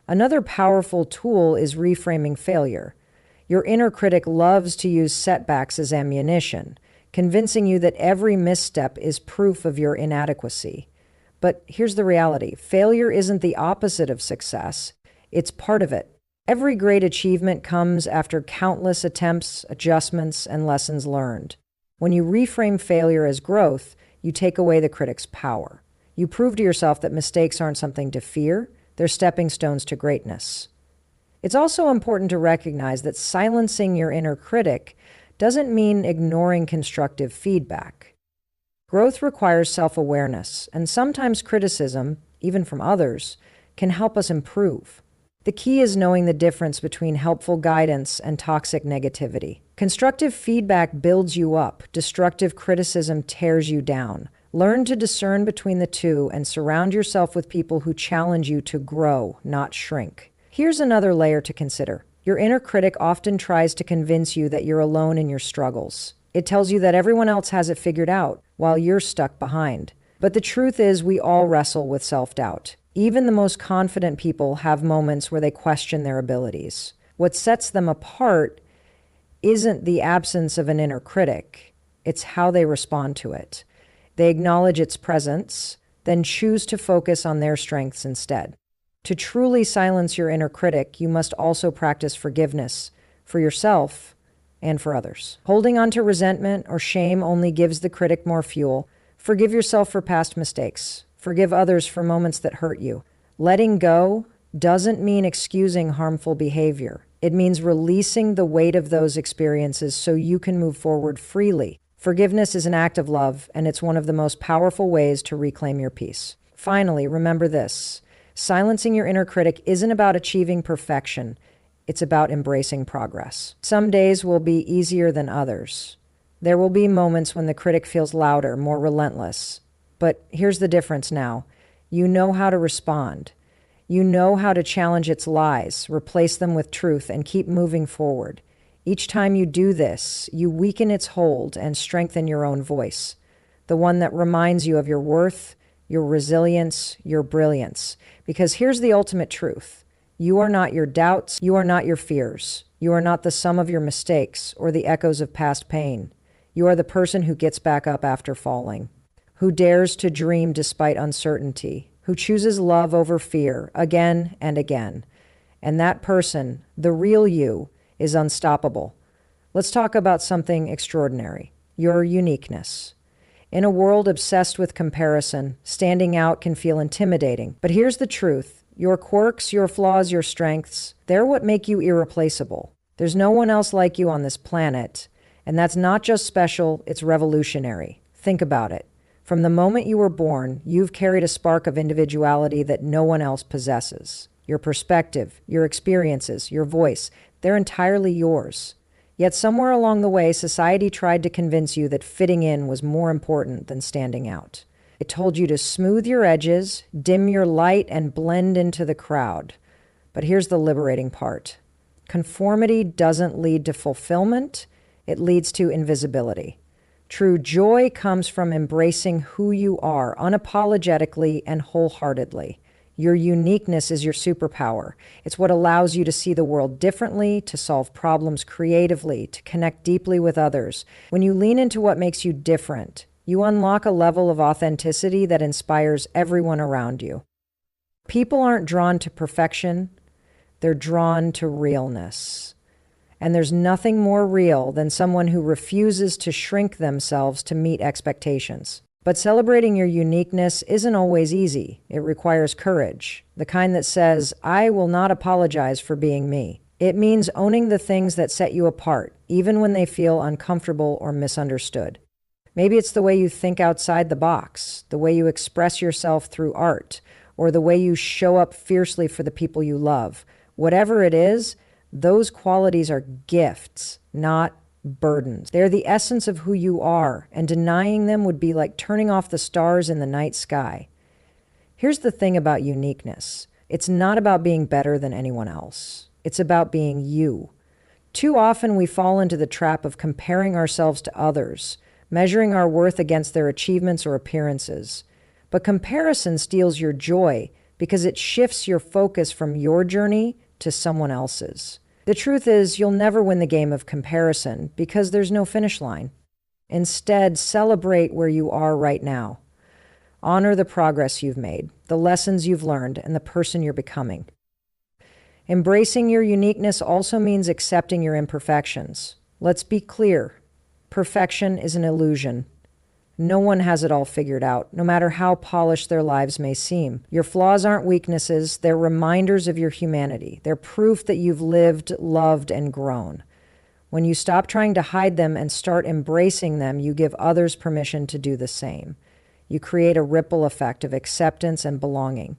Another powerful tool is reframing failure. Your inner critic loves to use setbacks as ammunition, convincing you that every misstep is proof of your inadequacy. But here's the reality. Failure isn't the opposite of success. It's part of it. Every great achievement comes after countless attempts, adjustments, and lessons learned. When you reframe failure as growth, you take away the critic's power. You prove to yourself that mistakes aren't something to fear, they're stepping stones to greatness. It's also important to recognize that silencing your inner critic doesn't mean ignoring constructive feedback. Growth requires self-awareness, and sometimes criticism, even from others, can help us improve. The key is knowing the difference between helpful guidance and toxic negativity. Constructive feedback builds you up. Destructive criticism tears you down. Learn to discern between the two and surround yourself with people who challenge you to grow, not shrink. Here's another layer to consider. Your inner critic often tries to convince you that you're alone in your struggles. It tells you that everyone else has it figured out, while you're stuck behind. But the truth is, we all wrestle with self-doubt. Even the most confident people have moments where they question their abilities. What sets them apart isn't the absence of an inner critic, it's how they respond to it. They acknowledge its presence, then choose to focus on their strengths instead. To truly silence your inner critic, you must also practice forgiveness for yourself and for others. Holding on to resentment or shame only gives the critic more fuel. Forgive yourself for past mistakes. Forgive others for moments that hurt you. Letting go doesn't mean excusing harmful behavior. It means releasing the weight of those experiences so you can move forward freely. Forgiveness is an act of love, and it's one of the most powerful ways to reclaim your peace. Finally, remember this. Silencing your inner critic isn't about achieving perfection. It's about embracing progress. Some days will be easier than others. There will be moments when the critic feels louder, more relentless. But here's the difference now. You know how to respond. You know how to challenge its lies, replace them with truth, and keep moving forward. Each time you do this, you weaken its hold and strengthen your own voice, the one that reminds you of your worth, your resilience, your brilliance. Because here's the ultimate truth. You are not your doubts. You are not your fears. You are not the sum of your mistakes or the echoes of past pain. You are the person who gets back up after falling, who dares to dream despite uncertainty, who chooses love over fear again and again. And that person, the real you, is unstoppable. Let's talk about something extraordinary, your uniqueness. In a world obsessed with comparison, standing out can feel intimidating. But here's the truth. Your quirks, your flaws, your strengths, they're what make you irreplaceable. There's no one else like you on this planet. And that's not just special, it's revolutionary. Think about it. From the moment you were born, you've carried a spark of individuality that no one else possesses. Your perspective, your experiences, your voice, they're entirely yours. Yet somewhere along the way, society tried to convince you that fitting in was more important than standing out. It told you to smooth your edges, dim your light, and blend into the crowd. But here's the liberating part. Conformity doesn't lead to fulfillment, it leads to invisibility. True joy comes from embracing who you are unapologetically and wholeheartedly. Your uniqueness is your superpower. It's what allows you to see the world differently, to solve problems creatively, to connect deeply with others. When you lean into what makes you different, you unlock a level of authenticity that inspires everyone around you. People aren't drawn to perfection, they're drawn to realness. And there's nothing more real than someone who refuses to shrink themselves to meet expectations. But celebrating your uniqueness isn't always easy. It requires courage, the kind that says, I will not apologize for being me. It means owning the things that set you apart, even when they feel uncomfortable or misunderstood. Maybe it's the way you think outside the box, the way you express yourself through art, or the way you show up fiercely for the people you love. Whatever it is, those qualities are gifts, not burdens. They're the essence of who you are, and denying them would be like turning off the stars in the night sky. Here's the thing about uniqueness. It's not about being better than anyone else. It's about being you. Too often we fall into the trap of comparing ourselves to others, measuring our worth against their achievements or appearances. But comparison steals your joy because it shifts your focus from your journey to someone else's. The truth is, you'll never win the game of comparison because there's no finish line. Instead, celebrate where you are right now. Honor the progress you've made, the lessons you've learned, and the person you're becoming. Embracing your uniqueness also means accepting your imperfections. Let's be clear. Perfection is an illusion. No one has it all figured out, no matter how polished their lives may seem. Your flaws aren't weaknesses, they're reminders of your humanity. They're proof that you've lived, loved, and grown. When you stop trying to hide them and start embracing them, you give others permission to do the same. You create a ripple effect of acceptance and belonging.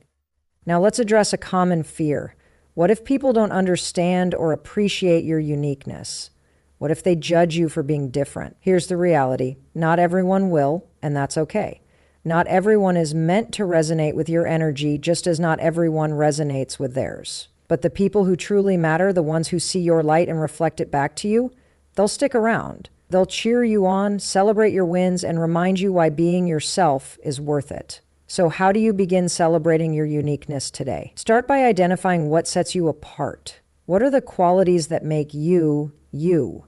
Now let's address a common fear. What if people don't understand or appreciate your uniqueness? What if they judge you for being different? Here's the reality. Not everyone will, and that's okay. Not everyone is meant to resonate with your energy, just as not everyone resonates with theirs. But the people who truly matter, the ones who see your light and reflect it back to you, they'll stick around. They'll cheer you on, celebrate your wins, and remind you why being yourself is worth it. So how do you begin celebrating your uniqueness today? Start by identifying what sets you apart. What are the qualities that make you, you?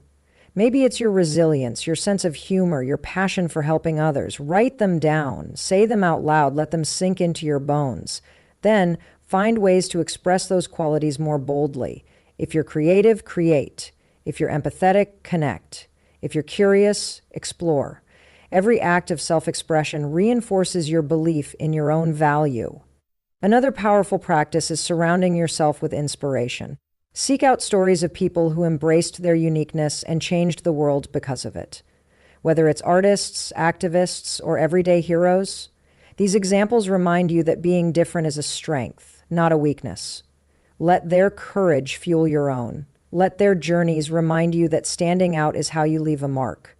Maybe it's your resilience, your sense of humor, your passion for helping others. Write them down, say them out loud, let them sink into your bones. Then find ways to express those qualities more boldly. If you're creative, create. If you're empathetic, connect. If you're curious, explore. Every act of self-expression reinforces your belief in your own value. Another powerful practice is surrounding yourself with inspiration. Seek out stories of people who embraced their uniqueness and changed the world because of it. Whether it's artists, activists, or everyday heroes, these examples remind you that being different is a strength, not a weakness. Let their courage fuel your own. Let their journeys remind you that standing out is how you leave a mark.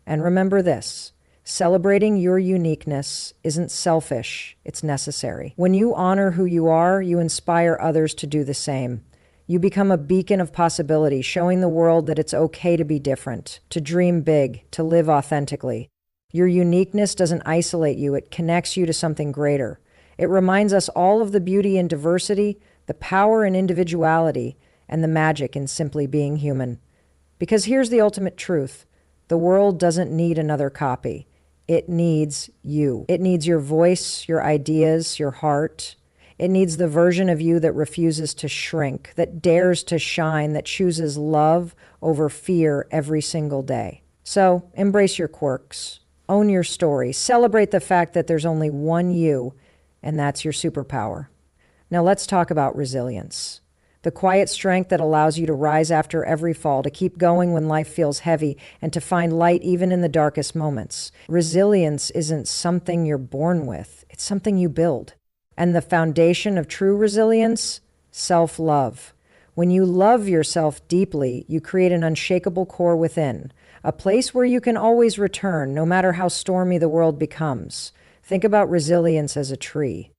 And remember this, celebrating your uniqueness isn't selfish, it's necessary. When you honor who you are, you inspire others to do the same. You become a beacon of possibility, showing the world that it's okay to be different, to dream big, to live authentically. Your uniqueness doesn't isolate you, it connects you to something greater. It reminds us all of the beauty in diversity, the power in individuality, and the magic in simply being human. Because here's the ultimate truth. The world doesn't need another copy. It needs you. It needs your voice, your ideas, your heart. It needs the version of you that refuses to shrink, that dares to shine, that chooses love over fear every single day. So embrace your quirks, own your story, celebrate the fact that there's only one you, and that's your superpower. Now let's talk about resilience. The quiet strength that allows you to rise after every fall, to keep going when life feels heavy, and to find light even in the darkest moments. Resilience isn't something you're born with, it's something you build. And the foundation of true resilience? Self-love. When you love yourself deeply, you create an unshakable core within, a place where you can always return, no matter how stormy the world becomes. Think about resilience as a tree.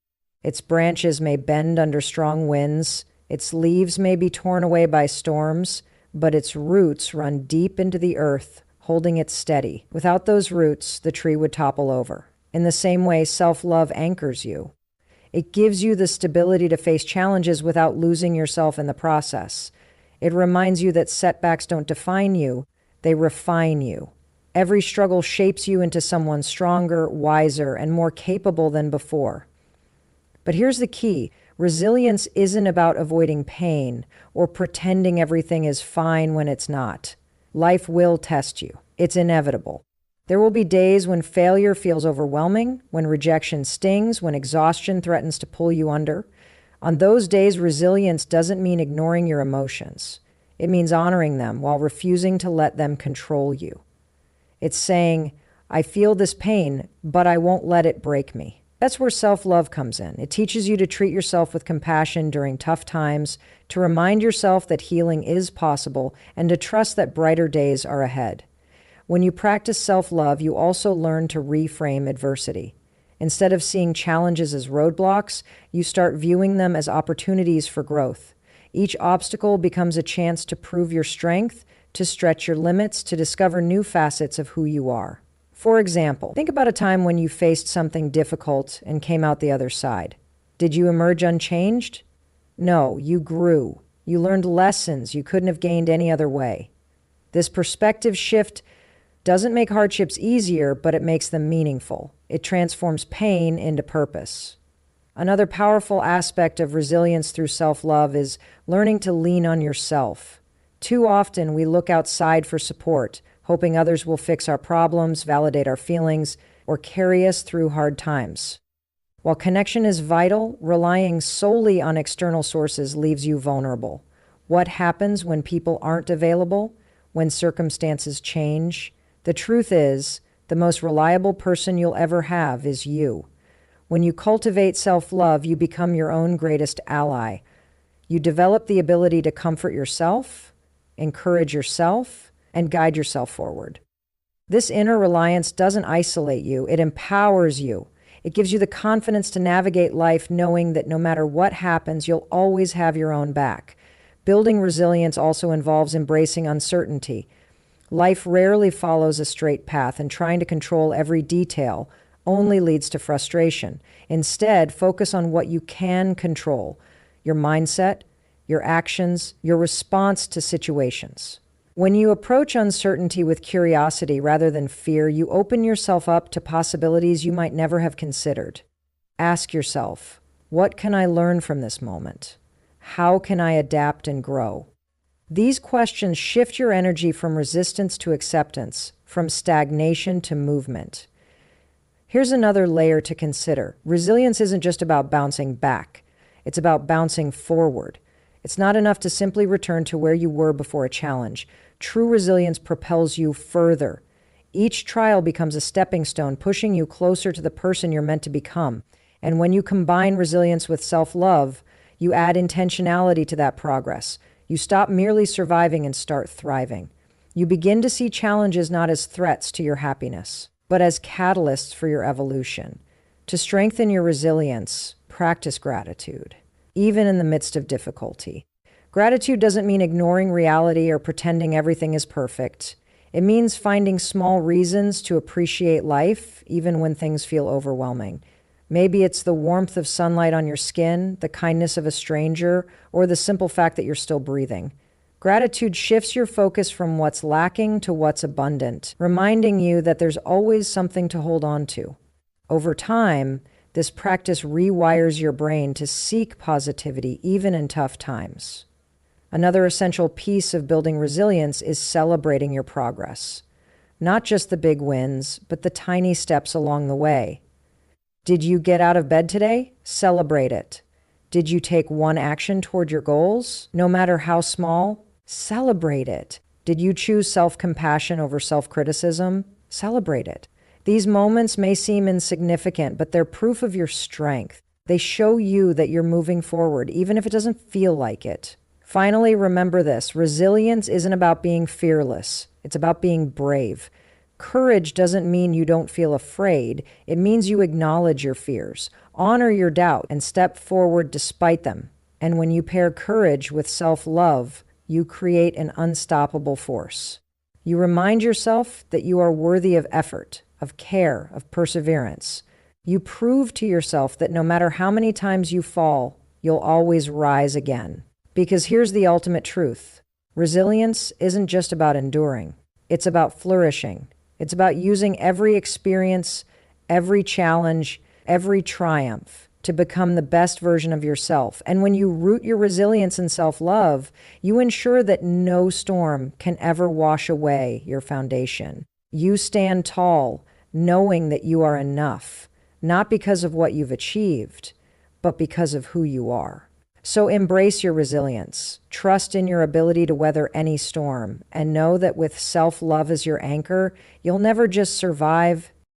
Its branches may bend under strong winds, its leaves may be torn away by storms, but its roots run deep into the earth, holding it steady. Without those roots, the tree would topple over. In the same way, self-love anchors you. It gives you the stability to face challenges without losing yourself in the process. It reminds you that setbacks don't define you, they refine you. Every struggle shapes you into someone stronger, wiser, and more capable than before. But here's the key. Resilience isn't about avoiding pain or pretending everything is fine when it's not. Life will test you. It's inevitable. There will be days when failure feels overwhelming, when rejection stings, when exhaustion threatens to pull you under. On those days, resilience doesn't mean ignoring your emotions. It means honoring them while refusing to let them control you. It's saying, I feel this pain, but I won't let it break me. That's where self-love comes in. It teaches you to treat yourself with compassion during tough times, to remind yourself that healing is possible, and to trust that brighter days are ahead. When you practice self-love, you also learn to reframe adversity. Instead of seeing challenges as roadblocks, you start viewing them as opportunities for growth. Each obstacle becomes a chance to prove your strength, to stretch your limits, to discover new facets of who you are. For example, think about a time when you faced something difficult and came out the other side. Did you emerge unchanged? No, you grew. You learned lessons you couldn't have gained any other way. This perspective shift doesn't make hardships easier, but it makes them meaningful. It transforms pain into purpose. Another powerful aspect of resilience through self-love is learning to lean on yourself. Too often we look outside for support, hoping others will fix our problems, validate our feelings, or carry us through hard times. While connection is vital, relying solely on external sources leaves you vulnerable. What happens when people aren't available? When circumstances change? The truth is, the most reliable person you'll ever have is you. When you cultivate self-love, you become your own greatest ally. You develop the ability to comfort yourself, encourage yourself, and guide yourself forward. This inner reliance doesn't isolate you, it empowers you. It gives you the confidence to navigate life knowing that no matter what happens, you'll always have your own back. Building resilience also involves embracing uncertainty. Life rarely follows a straight path, and trying to control every detail only leads to frustration. Instead, focus on what you can control: your mindset, your actions, your response to situations. When you approach uncertainty with curiosity rather than fear, you open yourself up to possibilities you might never have considered. Ask yourself, what can I learn from this moment? How can I adapt and grow? These questions shift your energy from resistance to acceptance, from stagnation to movement. Here's another layer to consider. Resilience isn't just about bouncing back. It's about bouncing forward. It's not enough to simply return to where you were before a challenge. True resilience propels you further. Each trial becomes a stepping stone, pushing you closer to the person you're meant to become. And when you combine resilience with self-love, you add intentionality to that progress. You stop merely surviving and start thriving. You begin to see challenges not as threats to your happiness, but as catalysts for your evolution. To strengthen your resilience, practice gratitude, even in the midst of difficulty. Gratitude doesn't mean ignoring reality or pretending everything is perfect. It means finding small reasons to appreciate life, even when things feel overwhelming. Maybe it's the warmth of sunlight on your skin, the kindness of a stranger, or the simple fact that you're still breathing. Gratitude shifts your focus from what's lacking to what's abundant, reminding you that there's always something to hold on to. Over time, this practice rewires your brain to seek positivity even in tough times. Another essential piece of building resilience is celebrating your progress. Not just the big wins, but the tiny steps along the way. Did you get out of bed today? Celebrate it. Did you take one action toward your goals, no matter how small? Celebrate it. Did you choose self-compassion over self-criticism? Celebrate it. These moments may seem insignificant, but they're proof of your strength. They show you that you're moving forward, even if it doesn't feel like it. Finally, remember this: resilience isn't about being fearless. It's about being brave. Courage doesn't mean you don't feel afraid. It means you acknowledge your fears, honor your doubt, and step forward despite them. And when you pair courage with self-love, you create an unstoppable force. You remind yourself that you are worthy of effort, of care, of perseverance. You prove to yourself that no matter how many times you fall, you'll always rise again. Because here's the ultimate truth: resilience isn't just about enduring. It's about flourishing. It's about using every experience, every challenge, every triumph to become the best version of yourself. And when you root your resilience in self-love, you ensure that no storm can ever wash away your foundation. You stand tall, knowing that you are enough, not because of what you've achieved, but because of who you are. So embrace your resilience, trust in your ability to weather any storm, and know that with self-love as your anchor, you'll never just survive,